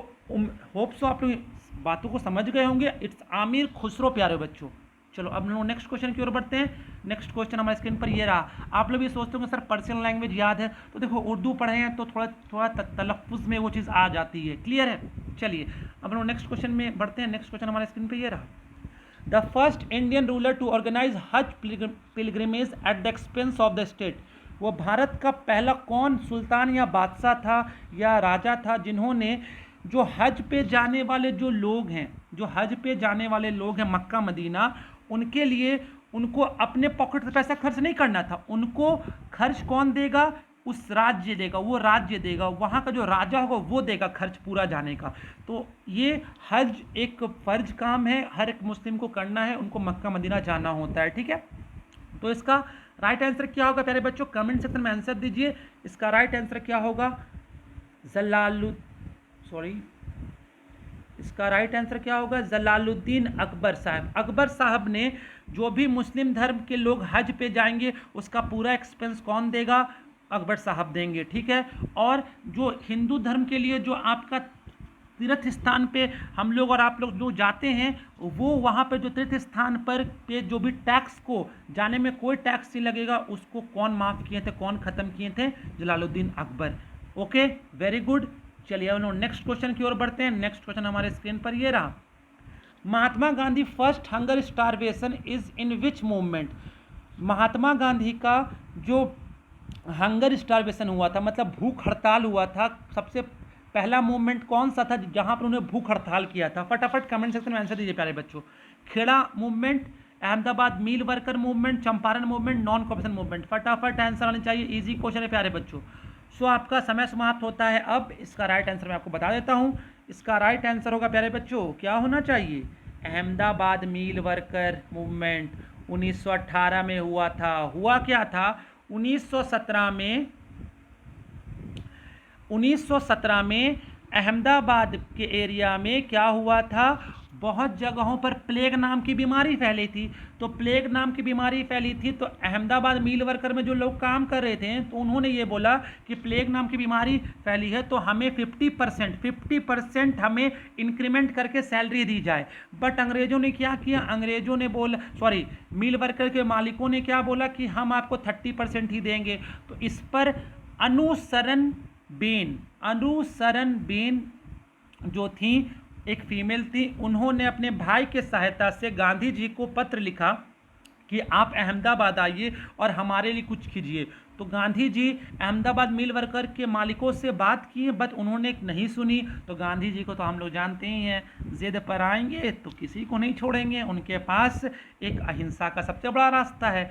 होप सो आप लोग बातों को समझ गए होंगे। इट्स आमिर खुसरो प्यारे बच्चों। चलो अब लोग नेक्स्ट क्वेश्चन की ओर बढ़ते हैं। नेक्स्ट क्वेश्चन हमारे स्क्रीन पर ये रहा। आप लोग ये सोचते होंगे सर पर्शियन लैंग्वेज याद है, तो देखो उर्दू पढ़े हैं तो थोड़ा तलफ़ुज़ में वो चीज़ आ जाती है। क्लियर है? चलिए अब लोग नेक्स्ट क्वेश्चन में बढ़ते हैं। नेक्स्ट क्वेश्चन हमारे स्क्रीन पर ये रहा। The first Indian ruler to organise hajj pilgrimage at the expense of the state. वो भारत का पहला कौन सुल्तान या बादशाह था या राजा था जिन्होंने जो हज पे जाने वाले जो लोग हैं, जो हज पे जाने वाले लोग हैं मक्का मदीना, उनके लिए उनको अपने पॉकेट से पैसा खर्च नहीं करना था। उनको खर्च कौन देगा? उस राज्य देगा, वो राज्य देगा, वहाँ का जो राजा होगा वो देगा खर्च पूरा जाने का। तो ये हज एक फ़र्ज काम है, हर एक मुस्लिम को करना है, उनको मक्का मदीना जाना होता है। ठीक है, तो इसका राइट आंसर क्या होगा प्यारे बच्चों? कमेंट सेक्शन में आंसर दीजिए। इसका राइट आंसर क्या होगा? इसका राइट आंसर क्या होगा? जलालुद्दीन अकबर साहब। अकबर साहब ने जो भी मुस्लिम धर्म के लोग हज पे जाएंगे उसका पूरा एक्सपेंस कौन देगा? अकबर साहब देंगे। ठीक है, और जो हिंदू धर्म के लिए जो आपका तीर्थ स्थान पे हम लोग और आप लोग जो जाते हैं, वो वहाँ पे जो तीर्थ स्थान पर पे जो भी टैक्स को जाने में कोई टैक्स नहीं लगेगा, उसको कौन माफ़ किए थे, कौन ख़त्म किए थे? Jalaluddin Akbar. Okay, very good. चलिए हम लोग नेक्स्ट क्वेश्चन की ओर बढ़ते हैं। नेक्स्ट क्वेश्चन हमारे स्क्रीन पर ये रहा। Mahatma Gandhi first hunger starvation is in which movement. Mahatma Gandhi का जो हंगर स्टारवेशन हुआ था, मतलब भूख हड़ताल हुआ था। सबसे पहला मूवमेंट कौन सा था जहां पर उन्हें भूख हड़ताल किया था? फटाफट कमेंट सेक्शन में आंसर दीजिए प्यारे बच्चों। Kheda movement, Ahmedabad mill worker movement, Champaran movement, non cooperation movement. फटाफट आंसर आने चाहिए, इजी क्वेश्चन है प्यारे बच्चों। सो आपका समय समाप्त होता है। अब इसका राइट आंसर मैं आपको बता देता हूं। इसका राइट आंसर होगा प्यारे बच्चों, क्या होना चाहिए? अहमदाबाद मील वर्कर मूवमेंट 1918 में हुआ था। हुआ क्या था? 1917 में अहमदाबाद के एरिया में क्या हुआ था? बहुत जगहों पर प्लेग नाम की बीमारी फैली थी। तो प्लेग नाम की बीमारी फैली थी तो अहमदाबाद मील वर्कर में जो लोग काम कर रहे थे तो उन्होंने ये बोला कि प्लेग नाम की बीमारी फैली है तो हमें 50% हमें इंक्रीमेंट करके सैलरी दी जाए। बट अंग्रेजों ने क्या किया? अंग्रेजों ने बोला, सॉरी, मील वर्कर के मालिकों ने क्या बोला कि हम आपको 30% ही देंगे। तो इस पर अनुसरण बेन जो थी, एक फीमेल थी, उन्होंने अपने भाई के सहायता से गांधी जी को पत्र लिखा कि आप अहमदाबाद आइए और हमारे लिए कुछ कीजिए। तो गांधी जी अहमदाबाद मिल वर्कर के मालिकों से बात किए, बट उन्होंने नहीं सुनी। तो गांधी जी को तो हम लोग जानते ही हैं, जिद पर आएंगे तो किसी को नहीं छोड़ेंगे। उनके पास एक अहिंसा का सबसे बड़ा रास्ता है।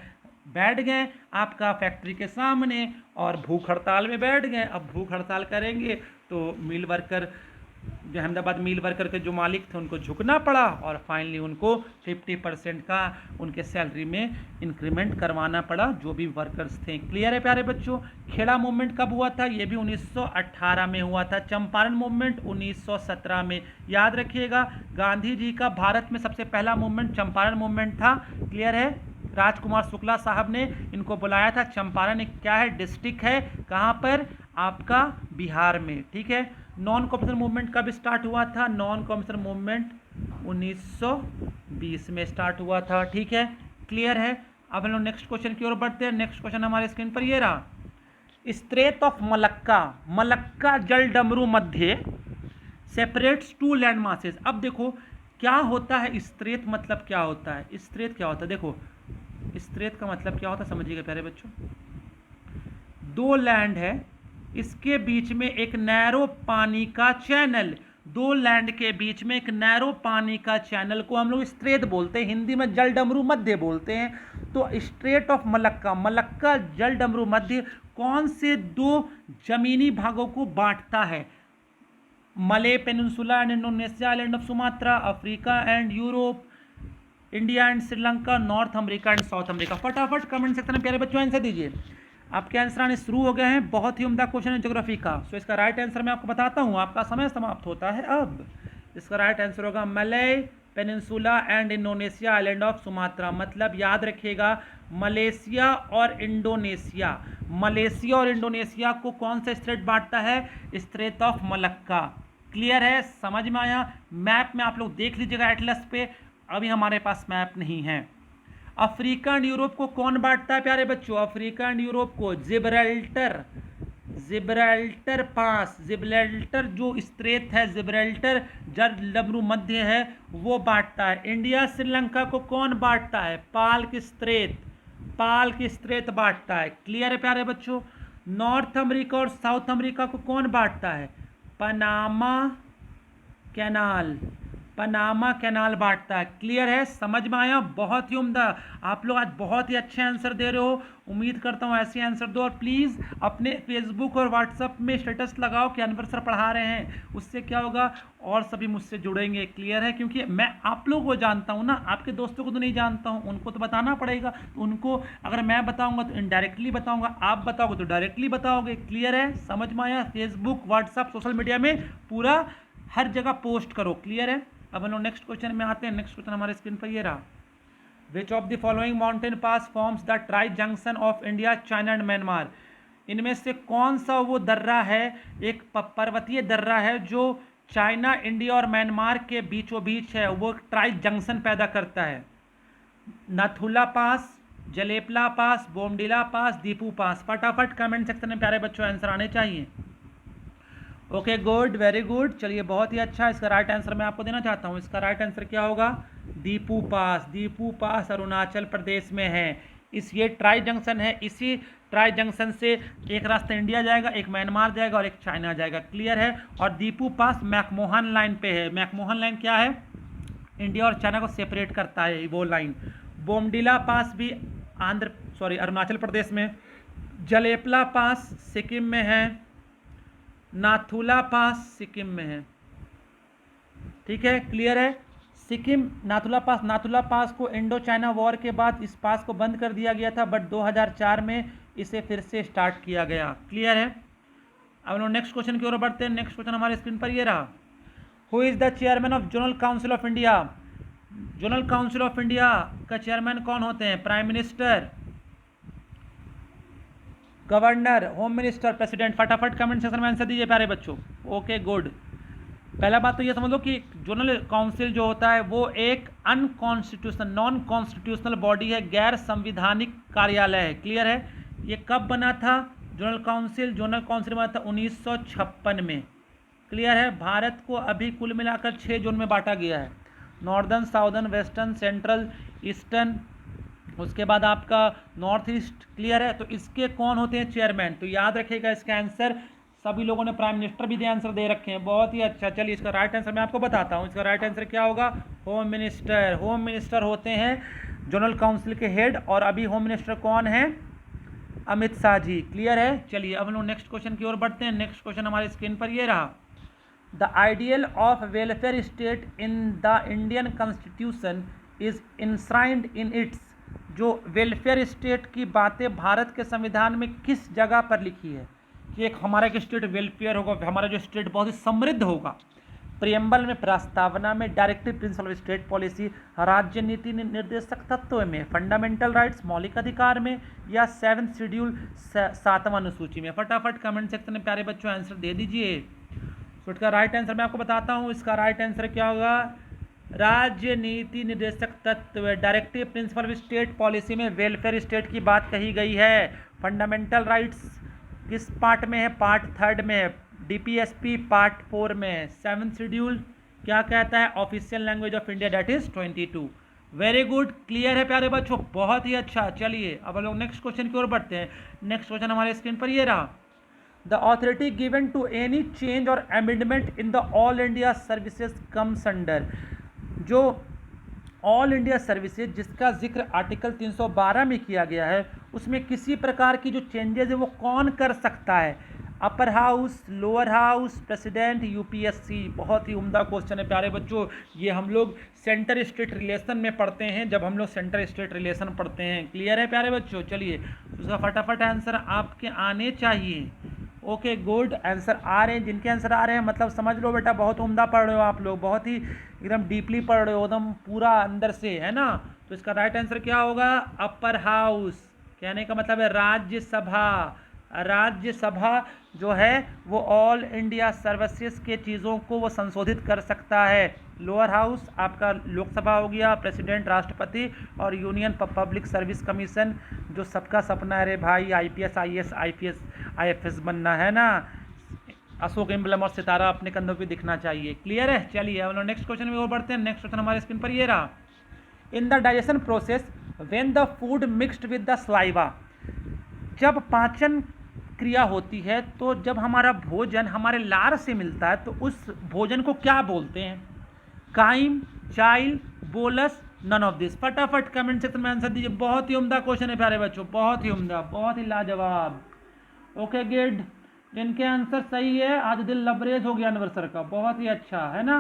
बैठ गए आपका फैक्ट्री के सामने और भूख हड़ताल में बैठ गए। अब भूख हड़ताल करेंगे तो मिल वर्कर, जो अहमदाबाद मिल वर्कर के जो मालिक थे, उनको झुकना पड़ा और फाइनली उनको 50% का उनके सैलरी में इंक्रीमेंट करवाना पड़ा, जो भी वर्कर्स थे। क्लियर है प्यारे बच्चों? खेड़ा मूवमेंट कब हुआ था? ये भी 1918 में हुआ था। चंपारण मूवमेंट 1917 में। याद रखिएगा, गांधी जी का भारत में सबसे पहला मूवमेंट चंपारण मूवमेंट था। क्लियर है? राजकुमार शुक्ला साहब ने इनको बुलाया था। चंपारण एक क्या है? डिस्ट्रिक्ट है। कहाँ पर? आपका बिहार में। ठीक है। नॉन कॉपरेशन मूवमेंट कब स्टार्ट हुआ था? नॉन कॉपरेशन मूवमेंट 1920 में स्टार्ट हुआ था। ठीक है, क्लियर है? अब हम लोग नेक्स्ट क्वेश्चन की ओर बढ़ते हैं। नेक्स्ट क्वेश्चन हमारे स्क्रीन पर ये रहा। स्ट्रेट ऑफ मलक्का जल डमरू मध्य सेपरेट्स टू लैंड मासेस। अब देखो क्या होता है स्ट्रेट, मतलब क्या होता है स्ट्रेट? क्या होता है? देखो स्ट्रेट का मतलब क्या होता है, समझिएगा प्यारे बच्चों। दो लैंड है, इसके बीच में एक नैरो पानी का चैनल, दो लैंड के बीच में एक नैरो पानी का चैनल को हम लोग स्ट्रेट बोलते हैं, हिंदी में जल डमरू मध्य बोलते हैं। तो स्ट्रेट ऑफ मलक्का जल डमरू मध्य कौन से दो जमीनी भागों को बांटता है? मले peninsula and Indonesia, island of Sumatra, Africa and Europe, India and Sri Lanka, north America and south America. फटाफट कमेंट सेक्शन में प्यारे बच्चों आंसर दीजिए। आपके आंसर आने शुरू हो गए हैं। बहुत ही उम्दा क्वेश्चन है ज्योग्राफी का। सो इसका राइट आंसर मैं आपको बताता हूं। आपका समय समाप्त होता है अब। इसका राइट आंसर होगा Malay peninsula and Indonesia, island of Sumatra. मतलब याद रखिएगा, मलेशिया और इंडोनेशिया, मलेशिया और इंडोनेशिया को कौन सा स्ट्रेट बांटता है? Straight of Malacca. क्लियर है? समझ में आया? मैप में आप लोग देख लीजिएगा एटलस पे। अभी हमारे पास मैप नहीं है। अफ्रीका एंड यूरोप को कौन बांटता है प्यारे बच्चों? अफ्रीका एंड यूरोप को जिब्राल्टर पास, जिब्राल्टर जो स्ट्रेट है, जिब्राल्टर जल डमरू मध्य है, वो बांटता है। इंडिया श्रीलंका को कौन बांटता है? पाल्क स्ट्रेट बांटता है। क्लियर है प्यारे बच्चों? नॉर्थ अमेरिका और साउथ अमेरिका को कौन बांटता है? पनामा कैनाल बांटता है। क्लियर है? समझ में आया? बहुत ही उम्दा। आप लोग आज बहुत ही अच्छे आंसर दे रहे हो। उम्मीद करता हूँ ऐसे आंसर दो। और प्लीज़ अपने फेसबुक और व्हाट्सएप में स्टेटस लगाओ कि अनवर सर पढ़ा रहे हैं। उससे क्या होगा, और सभी मुझसे जुड़ेंगे। क्लियर है? क्योंकि मैं आप लोगों को जानता हूँ ना, आपके दोस्तों को तो नहीं जानता हूँ, उनको तो बताना पड़ेगा। तो उनको अगर मैं बताऊँगा तो इनडायरेक्टली बताऊँगा, आप बताओगे तो डायरेक्टली बताओगे। क्लियर है? समझ में आया? फेसबुक, व्हाट्सएप, सोशल मीडिया में पूरा हर जगह पोस्ट करो। क्लियर है? अब हम लोग नेक्स्ट क्वेश्चन में आते हैं। नेक्स्ट क्वेश्चन हमारे स्क्रीन पर ये रहा। Which of the following mountain pass forms the tri junction of India, China and Myanmar? इनमें से कौन सा वो दर्रा है, एक पर्वतीय दर्रा है जो चाइना, इंडिया और म्यांमार के बीचों बीच है, वो ट्राई जंक्शन पैदा करता है? नाथुला पास, जलेपला पास, बोमडिला पास, दीपू पास। फटाफट कमेंट सेक्शन में प्यारे बच्चों आंसर आने चाहिए। Okay, good, very good. चलिए, बहुत ही अच्छा। इसका राइट आंसर मैं आपको देना चाहता हूँ। इसका राइट आंसर क्या होगा? दीपू पास। दीपू पास अरुणाचल प्रदेश में है। ये ट्राई जंक्शन है। इसी ट्राई जंक्शन से एक रास्ता इंडिया जाएगा, एक म्यांमार जाएगा और एक चाइना जाएगा। क्लियर है। और दीपू पास मैकमोहन लाइन पे है। मैकमोहन लाइन क्या है? इंडिया और चाइना को सेपरेट करता है वो लाइन। बोमडिला पास भी अरुणाचल प्रदेश में। जलेपला पास सिक्किम में है। नाथुला पास सिक्किम में है। ठीक है, क्लियर है। सिक्किम नाथुला पास को इंडो चाइना वॉर के बाद इस पास को बंद कर दिया गया था, बट 2004 में इसे फिर से स्टार्ट किया गया। क्लियर है। अब लोग नेक्स्ट क्वेश्चन की ओर बढ़ते हैं। नेक्स्ट क्वेश्चन हमारे स्क्रीन पर ये रहा। Who is the chairman of general council of India? General council of India का चेयरमैन कौन होते हैं? Prime minister, governor, home minister, president. फटाफट कमेंट सेक्शन में आंसर दीजिए प्यारे बच्चों। Okay good. पहला बात तो ये समझ लो कि जनरल काउंसिल जो होता है वो एक अनकॉन्स्टिट्यूशनल, नॉन कॉन्स्टिट्यूशनल बॉडी है, गैर संविधानिक कार्यालय है। क्लियर है। ये कब बना था जनरल काउंसिल बना था 1956 में। क्लियर है। भारत को अभी कुल मिलाकर 6 जोन में बांटा गया है। Northern, southern, western, central, eastern, उसके बाद आपका नॉर्थ ईस्ट। क्लियर है। तो इसके कौन होते हैं? चेयरमैन। तो याद रखिएगा इसका आंसर, सभी लोगों ने प्राइम मिनिस्टर भी आंसर दे रखे हैं। बहुत ही अच्छा। चलिए इसका राइट आंसर मैं आपको बताता हूँ। इसका राइट आंसर क्या होगा? Home minister. होम मिनिस्टर होते हैं जनरल काउंसिल के हेड, और अभी होम मिनिस्टर कौन है? अमित शाह जी। क्लियर है। चलिए अब हम लोग नेक्स्ट क्वेश्चन की ओर बढ़ते हैं। नेक्स्ट क्वेश्चन हमारे स्क्रीन पर ये रहा। The ideal of welfare state in the Indian constitution is enshrined in its. जो वेलफेयर स्टेट की बातें भारत के संविधान में किस जगह पर लिखी है कि एक हमारा एक स्टेट वेलफेयर होगा, हमारा जो स्टेट बहुत ही समृद्ध होगा? प्रियम्बल में, प्रस्तावना में, directive principle of state policy, राज्य नीति निर्देशक तत्व में, फंडामेंटल राइट्स मौलिक अधिकार में, या 7th शेड्यूल 7वां अनुसूची में? फटाफट कमेंट सेक्शन में प्यारे बच्चों आंसर दे दीजिए। तो इसका राइट आंसर मैं आपको बताता हूँ। इसका राइट आंसर क्या होगा? राज्य नीति निर्देशक तत्व, directive principle of state policy में वेलफेयर स्टेट की बात कही गई है। फंडामेंटल राइट्स किस पार्ट में है? पार्ट 3 में है। डीपीएसपी पार्ट 4 में है। 7th शेड्यूल क्या कहता है? Official language of India, that is 22। Very good. Clear है प्यारे बच्चों, बहुत ही अच्छा। चलिए अब हम लोग नेक्स्ट क्वेश्चन की ओर बढ़ते हैं। नेक्स्ट क्वेश्चन हमारे स्क्रीन पर ये रहा। The authority given to any change और amendment in the all India services comes under. जो ऑल इंडिया सर्विसेज जिसका जिक्र आर्टिकल 312 में किया गया है, उसमें किसी प्रकार की जो चेंजेस है वो कौन कर सकता है? Upper house, lower house, president, UPSC. बहुत ही उम्दा क्वेश्चन है प्यारे बच्चों। ये हम लोग सेंटर स्टेट रिलेशन में पढ़ते हैं, जब हम लोग सेंटर स्टेट रिलेशन पढ़ते हैं। क्लियर है प्यारे बच्चों। चलिए उसका फटाफट आंसर आपके आने चाहिए। Okay good. आंसर आ रहे हैं, जिनके आंसर आ रहे हैं मतलब समझ लो बेटा बहुत उम्दा पढ़ रहे हो आप लोग, बहुत ही एकदम डीपली पढ़ रहे हो, एकदम पूरा अंदर से, है ना। तो इसका राइट आंसर क्या होगा? Upper house. कहने का मतलब है राज्यसभा। राज्यसभा जो है वो ऑल इंडिया सर्विसेज के चीज़ों को वो संशोधित कर सकता है। लोअर हाउस आपका लोकसभा हो गया, प्रेसिडेंट राष्ट्रपति, और यूनियन पब्लिक सर्विस कमीशन जो सबका सपना है रे भाई, आईपीएस, आईएएस, आईपीएस, आईएफएस बनना, है ना। अशोक एम्बलम और सितारा अपने कंधों पे दिखना चाहिए। क्लियर है। चलिए अब लोग नेक्स्ट क्वेश्चन में और बढ़ते हैं। नेक्स्ट क्वेश्चन हमारे स्क्रीन पर ये रहा। In the digestion process when the food mixed with the saliva. जब पाचन क्रिया होती है तो जब हमारा भोजन हमारे लार से मिलता है तो उस भोजन को क्या बोलते हैं? काइम, चाइल, बोलस, नन ऑफ दिस। फटाफट कमेंट सेक्शन में आंसर दीजिए। बहुत ही उम्दा क्वेश्चन है प्यारे बच्चों, बहुत ही उम्दा, बहुत ही लाजवाब। Okay good. जिनके आंसर सही है आज दिल लबरेज हो गया अनवर सर का, बहुत ही अच्छा, है ना।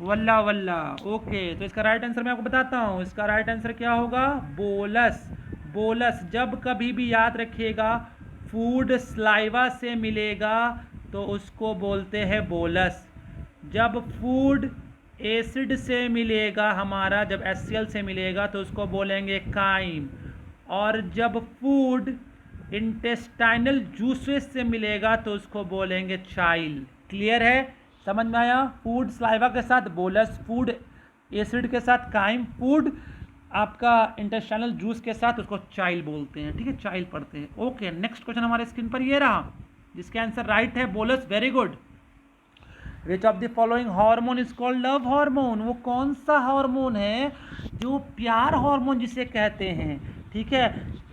वल्ला वल्ला। ओके तो इसका राइट आंसर मैं आपको बताता हूँ। इसका राइट आंसर क्या होगा? बोलस। बोलस। जब कभी भी याद रखिएगा फूड स्लाइवा से मिलेगा तो उसको बोलते हैं बोलस। जब फूड एसिड से मिलेगा हमारा, जब HCl से मिलेगा तो उसको बोलेंगे काइम। और जब फूड इंटेस्टाइनल जूसेस से मिलेगा तो उसको बोलेंगे चाइल। क्लियर है, समझ में आया? फूड स्लाइवा के साथ बोलस, फूड एसिड के साथ काइम, फूड आपका इंटेस्टाइनल जूस के साथ उसको चाइल बोलते हैं। ठीक है, चाइल पढ़ते हैं। ओके नेक्स्ट क्वेश्चन हमारे स्क्रीन पर ये रहा, जिसके आंसर राइट है bolus. Very good. Which of the following hormone is called love hormone. वो कौन सा हार्मोन है जो प्यार हार्मोन जिसे कहते हैं? ठीक है,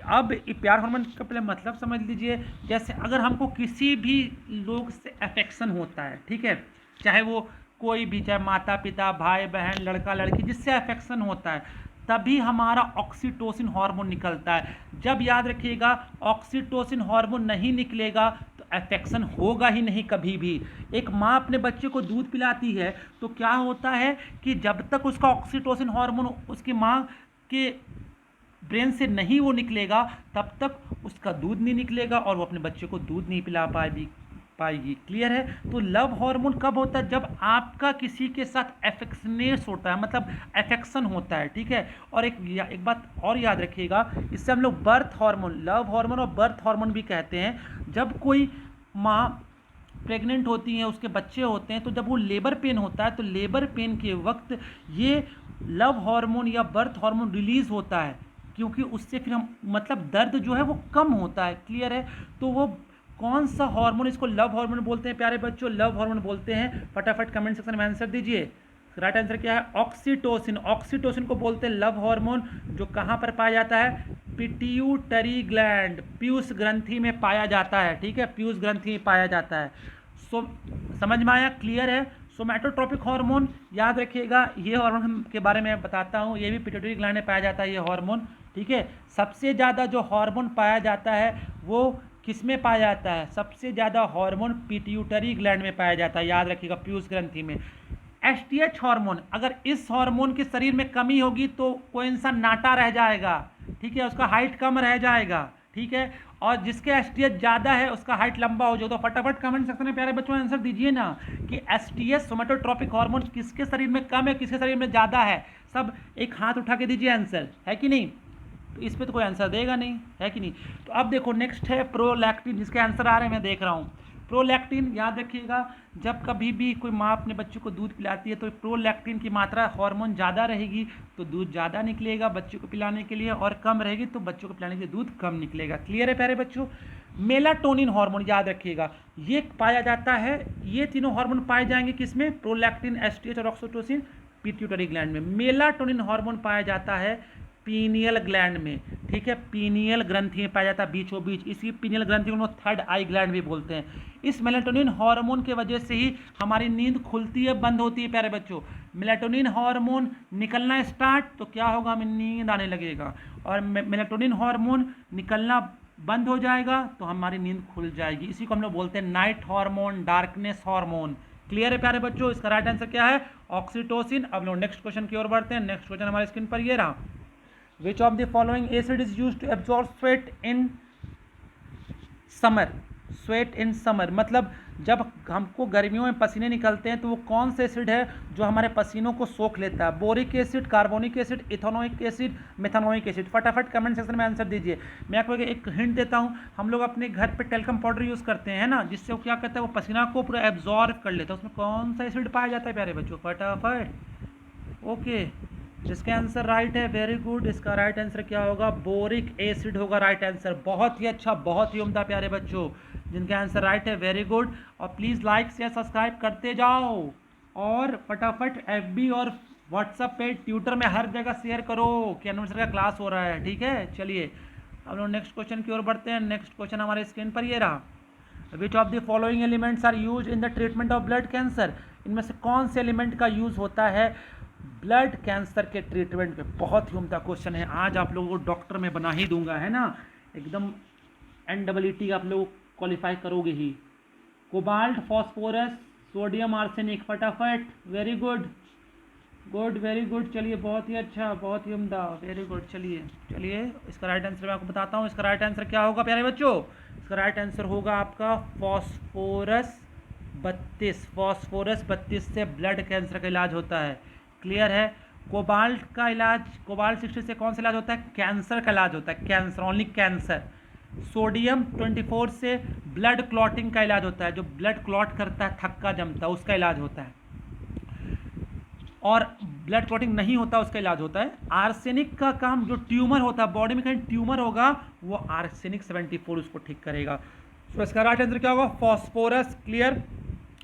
अब प्यार हार्मोन का पहले मतलब समझ लीजिए। जैसे अगर हमको किसी भी लोग से अफेक्शन होता है, ठीक है, चाहे वो कोई भी, चाहे माता पिता, भाई बहन, लड़का लड़की, जिससे अफेक्शन होता है, तभी हमारा ऑक्सीटोसिन हार्मोन निकलता है। जब याद रखिएगा ऑक्सीटोसिन हार्मोन नहीं निकलेगा तो अफेक्शन होगा ही नहीं कभी भी। एक माँ अपने बच्चे को दूध पिलाती है तो क्या होता है कि जब तक उसका ऑक्सीटोसिन हार्मोन उसकी माँ के ब्रेन से नहीं वो निकलेगा तब तक उसका दूध नहीं निकलेगा और वो अपने बच्चे को दूध नहीं पिला पाएगी। क्लियर है? तो लव हार्मोन कब होता है? जब आपका किसी के साथ एफेक्शनेस होता है, मतलब अफेक्शन होता है, ठीक है। और एक बात और याद रखिएगा, इससे हम लोग बर्थ हार्मोन, लव हार्मोन और बर्थ हार्मोन भी कहते हैं। जब कोई माँ प्रेग्नेंट होती हैं, उसके बच्चे होते हैं, तो जब वो लेबर पेन होता है तो लेबर पेन के वक्त ये लव हार्मोन या बर्थ हार्मोन रिलीज होता है, क्योंकि उससे फिर हम मतलब दर्द जो है वो कम होता है। क्लियर है? तो वो कौन सा हार्मोन, इसको लव हार्मोन बोलते हैं प्यारे बच्चों, लव हार्मोन बोलते हैं। फटाफट कमेंट सेक्शन में आंसर दीजिए। राइट आंसर क्या है? ऑक्सीटोसिन। ऑक्सीटोसिन को बोलते हैं लव हार्मोन, जो कहाँ पर पाया जाता है? पिट्यूटरी ग्लैंड, पीयूष ग्रंथि में पाया जाता है, ठीक है, पीयूष ग्रंथि में पाया जाता है। सो समझ में आया? क्लियर है? सोमैटोट्रोपिक हार्मोन याद रखिएगा, ये हार्मोन के बारे में बताता हूँ, ये भी पिट्यूटरी ग्लैंड में पाया जाता है ये हार्मोन, ठीक है। सबसे ज़्यादा जो हार्मोन पाया जाता है वो किस में पाया जाता है? सबसे ज़्यादा हार्मोन पिट्यूटरी ग्लैंड में पाया जाता है, याद रखिएगा, पीयूष ग्रंथि में। एसटीएच हार्मोन, अगर इस हार्मोन की शरीर में कमी होगी तो कोई इंसान नाटा रह जाएगा, ठीक है, उसका हाइट कम रह जाएगा, ठीक है। और जिसके एसटीएच ज़्यादा है उसका हाइट लंबा हो जाए। तो फटाफट कमेंट सेक्शन में प्यारे बच्चों आंसर दीजिए ना कि एसटीएच सोमैटोट्रोपिक हार्मोन किसके शरीर में कम है, किसके शरीर में ज़्यादा है। सब एक हाथ उठा के दीजिए आंसर, है कि नहीं? तो इस पर तो कोई आंसर देगा नहीं, है कि नहीं? तो अब देखो नेक्स्ट है प्रोलैक्टिन, जिसके आंसर आ रहे हैं मैं देख रहा हूँ। प्रोलैक्टिन याद रखिएगा, जब कभी भी कोई माँ अपने बच्चे को दूध पिलाती है तो प्रोलैक्टिन की मात्रा हार्मोन ज़्यादा रहेगी तो दूध ज़्यादा निकलेगा बच्चे को पिलाने के लिए, और कम रहेगी तो बच्चों को पिलाने के लिए दूध कम निकलेगा। क्लियर है प्यारे बच्चों? मेलाटोनिन हार्मोन याद रखिएगा, ये पाया जाता है, ये तीनों हार्मोन पाए जाएंगे किसमें? प्रोलैक्टिन, एसटीएच और ऑक्सीटोसिन पिट्यूटरी ग्लैंड में। मेलाटोनिन हार्मोन पाया जाता है पीनियल ग्लैंड में, ठीक है, पीनियल ग्रंथि में पाया जाता है बीचों बीच। इसी पीनियल ग्रंथि को थर्ड आई ग्लैंड भी बोलते हैं। इस मेलाटोनिन हार्मोन के वजह से ही हमारी नींद खुलती है, बंद होती है प्यारे बच्चों। मेलाटोनिन हार्मोन निकलना स्टार्ट तो क्या होगा? हमें नींद आने लगेगा, और मेलाटोनिन हार्मोन निकलना बंद हो जाएगा तो हमारी नींद खुल जाएगी। इसी को हम लोग बोलते हैं night hormone, darkness hormone. Clear है प्यारे बच्चों? इसका राइट आंसर क्या है? ऑक्सीटोसिन। अब लोग नेक्स्ट क्वेश्चन की ओर बढ़ते हैं। नेक्स्ट क्वेश्चन हमारे स्क्रीन पर ये रहा, Which of the following acid is used to absorb sweat in summer? Sweat in summer मतलब जब हमको गर्मियों में पसीने निकलते हैं तो वो कौन सा एसिड है जो हमारे पसीनों को सोख लेता है? Boric acid, carbonic acid, ethanoic acid, methanoic acid. फटाफट कमेंट सेक्शन में आंसर दीजिए। मैं आपको एक हिंट देता हूँ, हम लोग अपने घर पे टेल्कम पाउडर यूज़ करते हैं ना, जिससे वो क्या करता है, वो पसीना को पूरा एब्जॉर्ब कर लेता है। उसमें कौन सा एसिड पाया जाता है प्यारे बच्चों? फटाफट। ओके, जिसका आंसर राइट है, वेरी गुड। इसका राइट आंसर क्या होगा? बोरिक एसिड होगा राइट आंसर। बहुत ही अच्छा, बहुत ही उम्दा प्यारे बच्चों, जिनका आंसर राइट है, वेरी गुड। और प्लीज़ लाइक शेयर सब्सक्राइब करते जाओ, और फटाफट एफबी और व्हाट्सएप पे, ट्विटर में, हर जगह शेयर करो कि अनुज सर का क्लास हो रहा है, ठीक है। चलिए अब लोग नेक्स्ट क्वेश्चन की ओर बढ़ते हैं। नेक्स्ट क्वेश्चन हमारे स्क्रीन पर ये रहा, which of the following elements are use in the treatment of blood cancer? इनमें से कौन से एलिमेंट का यूज़ होता है ब्लड कैंसर के ट्रीटमेंट पे? बहुत ही उम्दा क्वेश्चन है, आज आप लोगों को डॉक्टर में बना ही दूंगा, है ना, एकदम NEET आप लोग क्वालिफाई करोगे ही। Cobalt, phosphorus, sodium, arsenic. फटाफट, very good, good, very good. चलिए बहुत ही अच्छा, बहुत ही उम्दा, वेरी गुड। चलिए इसका राइट आंसर मैं आपको बताता हूँ। इसका राइट आंसर क्या होगा प्यारे बच्चों? इसका राइट आंसर होगा आपका फॉस्फोरस 32। फॉस्फोरस 32 से ब्लड कैंसर का इलाज होता है। क्लियर है? कोबाल्ट का इलाज, कोबाल्ट 60 से कौन सा इलाज होता है? कैंसर का इलाज होता है, कैंसर, ओनली कैंसर। सोडियम 24 से ब्लड क्लॉटिंग का इलाज होता है, जो ब्लड क्लॉट करता है, थक्का जमता है, उसका इलाज होता है। और ब्लड क्लॉटिंग नहीं होता उसका इलाज होता है। आर्सेनिक का काम, जो ट्यूमर होता है, बॉडी में कहीं ट्यूमर होगा, वो आर्सेनिक 74 उसको ठीक करेगा। तो इसका राइट आंसर क्या होगा? फॉस्फोरस। क्लियर?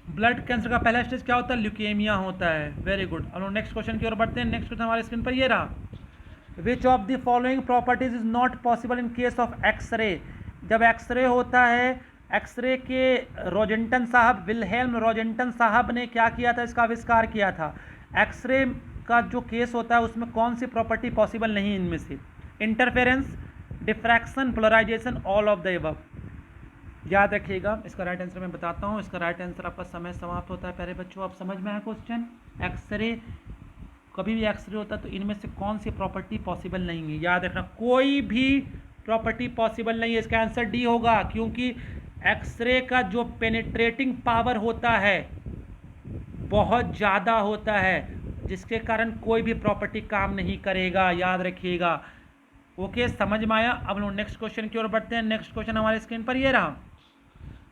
ब्लड कैंसर का पहला स्टेज क्या होता है? ल्यूकेमिया होता है। Very good. अब नेक्स्ट क्वेश्चन की ओर बढ़ते हैं। नेक्स्ट क्वेश्चन हमारे स्क्रीन पर ये रहा, which of the following properties is not possible in case of X-ray. जब एक्सरे होता है, एक्सरे के रोजेंटन साहब, विल्हेल्म रोजेंटन साहब ने क्या किया था, इसका आविष्कार किया था। एक्सरे का जो केस होता है उसमें कौन सी प्रॉपर्टी पॉसिबल नहीं इनमें से? Interference, diffraction, polarisation, all of the above. याद रखिएगा। इसका राइट आंसर मैं बताता हूँ। इसका राइट आंसर आपका समय समाप्त होता है। प्यारे बच्चों, आप समझ में आया क्वेश्चन? एक्सरे, कभी भी एक्सरे होता है तो इनमें से कौन सी प्रॉपर्टी पॉसिबल नहीं है? याद रखना, कोई भी प्रॉपर्टी पॉसिबल नहीं है। इसका आंसर डी होगा, क्योंकि एक्सरे का जो पेनिट्रेटिंग पावर होता है बहुत ज़्यादा होता है, जिसके कारण कोई भी प्रॉपर्टी काम नहीं करेगा। याद रखिएगा। ओके, समझ में आया? अब लोग नेक्स्ट क्वेश्चन की ओर बढ़ते हैं। नेक्स्ट क्वेश्चन हमारे स्क्रीन पर ये रहा।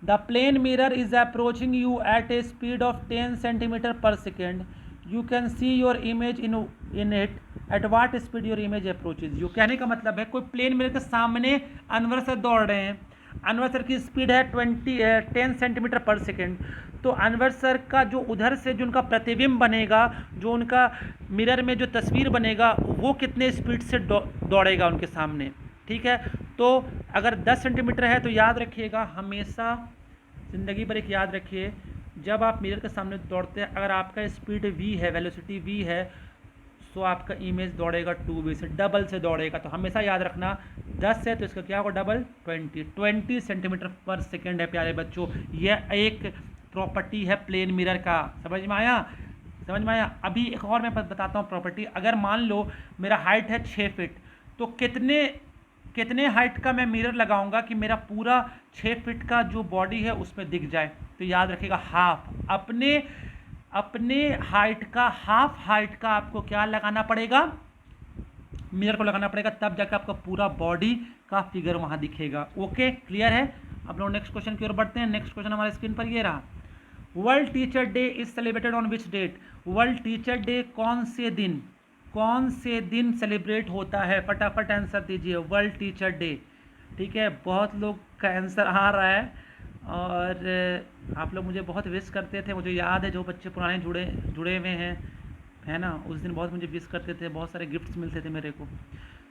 The plane mirror is approaching you at a speed of 10 centimetre per second. You can see your image in it at what speed your image approaches you. कहने का मतलब है, कोई प्लेन मिरर के सामने अनवर सर दौड़ रहे हैं। अनवर सर की स्पीड है 10 सेंटीमीटर पर सेकेंड। तो अनवर सर का जो उधर से जो उनका प्रतिबिंब बनेगा, जो उनका मिरर में जो तस्वीर बनेगा, वो कितने स्पीड से दौड़ेगा उनके सामने। ठीक है, तो अगर 10 सेंटीमीटर है तो याद रखिएगा, हमेशा ज़िंदगी भर एक याद रखिए, जब आप मिरर के सामने दौड़ते हैं, अगर आपका स्पीड v है, वेलोसिटी v है, तो आपका इमेज दौड़ेगा 2v से, डबल से दौड़ेगा। तो हमेशा याद रखना 10 है तो इसका क्या होगा, डबल 20 सेंटीमीटर पर सेकेंड है। प्यारे बच्चों, यह एक प्रॉपर्टी है प्लेन मिरर का। समझ में आया? समझ में आया? अभी एक और मैं बताता हूँ प्रॉपर्टी। अगर मान लो मेरा हाइट है 6 फीट, तो कितने हाइट का मैं मिरर लगाऊंगा कि मेरा पूरा 6 फीट का जो बॉडी है उसमें दिख जाए? तो याद रखिएगा, हाफ। अपने हाइट का हाफ हाइट का आपको क्या लगाना पड़ेगा? मिरर को लगाना पड़ेगा, तब जाकर आपका पूरा बॉडी का फिगर वहां दिखेगा। ओके, क्लियर है? अब लोग नेक्स्ट क्वेश्चन की ओर बढ़ते हैं। नेक्स्ट क्वेश्चन हमारे स्क्रीन पर ये रहा। World teacher day is celebrated on which date? World teacher day कौन से दिन सेलिब्रेट होता है? फटाफट आंसर दीजिए। World teacher day. ठीक है, बहुत लोग का आंसर आ रहा है और आप लोग मुझे बहुत विश करते थे। मुझे याद है, जो बच्चे पुराने जुड़े हुए हैं, है ना, उस दिन बहुत मुझे विश करते थे, बहुत सारे गिफ्ट्स मिलते थे मेरे को।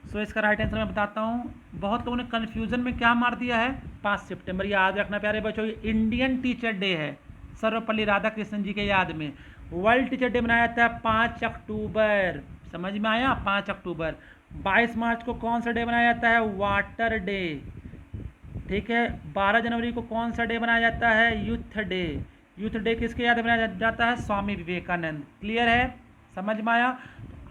सो इसका राइट आंसर मैं बताता हूँ। बहुत लोगों ने कन्फ्यूज़न में क्या मार दिया है, 5 सितंबर। याद रखना प्यारे बच्चों, इंडियन टीचर डे है, सर्वपल्ली राधाकृष्णन जी के याद में। वर्ल्ड टीचर डे मनाया जाता है 5 अक्टूबर। समझ में आया? 5 अक्टूबर। 22 मार्च को कौन सा डे मनाया जाता है? Water day. ठीक है, 12 जनवरी को कौन सा डे मनाया जाता है? Youth day. यूथ डे किसके याद में मनाया जाता है? स्वामी विवेकानंद। क्लियर है? समझ में आया?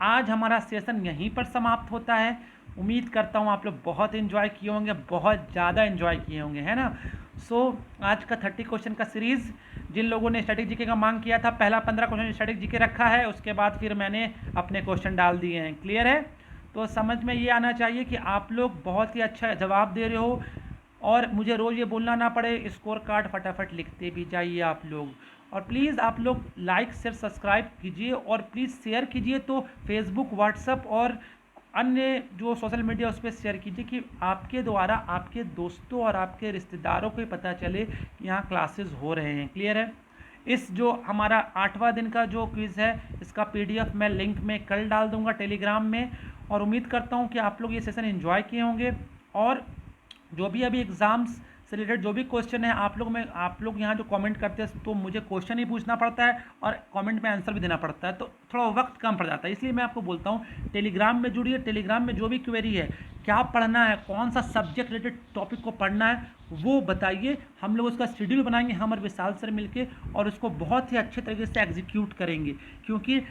आज हमारा सेशन यहीं पर समाप्त होता है। उम्मीद करता हूँ आप लोग बहुत एंजॉय किए होंगे, बहुत ज़्यादा एंजॉय किए होंगे, है ना। सो आज का 30 क्वेश्चन का सीरीज़, जिन लोगों ने स्टैटिक जीके का मांग किया था, पहला 15 क्वेश्चन स्टैटिक जीके रखा है, उसके बाद फिर मैंने अपने क्वेश्चन डाल दिए हैं। क्लियर है? तो समझ में ये आना चाहिए कि आप लोग बहुत ही अच्छा जवाब दे रहे हो और मुझे रोज़ ये बोलना ना पड़े। स्कोर कार्ड फटाफट लिखते भी जाइए आप लोग। और प्लीज़ आप लोग लाइक शेयर सब्सक्राइब कीजिए और प्लीज़ शेयर कीजिए, तो फेसबुक, व्हाट्सएप और अन्य जो सोशल मीडिया उस पर शेयर कीजिए, कि आपके द्वारा आपके दोस्तों और आपके रिश्तेदारों को ही पता चले कि यहाँ क्लासेस हो रहे हैं। क्लियर है? इस जो हमारा 8वां दिन का जो क्विज़ है, इसका PDF मैं लिंक में कल डाल दूँगा टेलीग्राम में। और उम्मीद करता हूँ कि आप लोग ये सेशन एंजॉय किए होंगे। और जो भी अभी एग्ज़ाम्स से रिलेटेड जो भी क्वेश्चन है, आप लोग यहाँ जो कमेंट करते हैं, तो मुझे क्वेश्चन ही पूछना पड़ता है और कमेंट में आंसर भी देना पड़ता है, तो थोड़ा वक्त कम पड़ जाता है। इसलिए मैं आपको बोलता हूँ, टेलीग्राम में जुड़िए। टेलीग्राम में जो भी क्वेरी है, क्या पढ़ना है, कौन सा सब्जेक्ट रिलेटेड टॉपिक को पढ़ना है, वो बताइए। हम लोग उसका शेड्यूल बनाएंगे, हम और विशाल सर मिलके, और उसको बहुत ही अच्छे तरीके से एग्जीक्यूट करेंगे। क्योंकि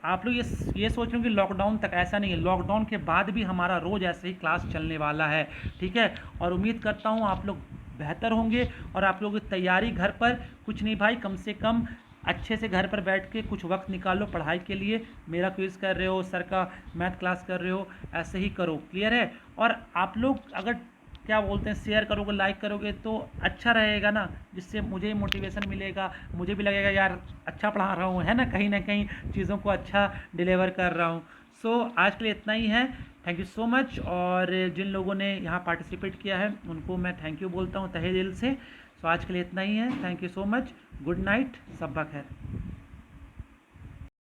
आप लोग ये सोच रहे हो कि लॉकडाउन तक, ऐसा नहीं है। लॉकडाउन के बाद भी हमारा रोज़ ऐसे ही क्लास चलने वाला है। ठीक है, और उम्मीद करता हूँ आप लोग बेहतर होंगे और आप लोगों की तैयारी घर पर, कुछ नहीं भाई, कम से कम अच्छे से घर पर बैठ के कुछ वक्त निकालो पढ़ाई के लिए। मेरा क्विज़ कर रहे हो, सर का मैथ क्लास कर रहे हो, ऐसे ही करो। क्लियर है? और आप लोग अगर क्या बोलते हैं, शेयर करोगे, लाइक करोगे तो अच्छा रहेगा ना, जिससे मुझे मोटिवेशन मिलेगा, मुझे भी लगेगा यार अच्छा पढ़ा रहा हूँ, है ना कहीं चीज़ों को अच्छा डिलीवर कर रहा हूँ। सो आज के लिए इतना ही है। Thank you so much. और जिन लोगों ने यहाँ पार्टिसिपेट किया है उनको मैं थैंक यू बोलता हूँ तहे दिल से। सो आज के लिए इतना ही है। Thank you so much. Good night, सब्बा खैर।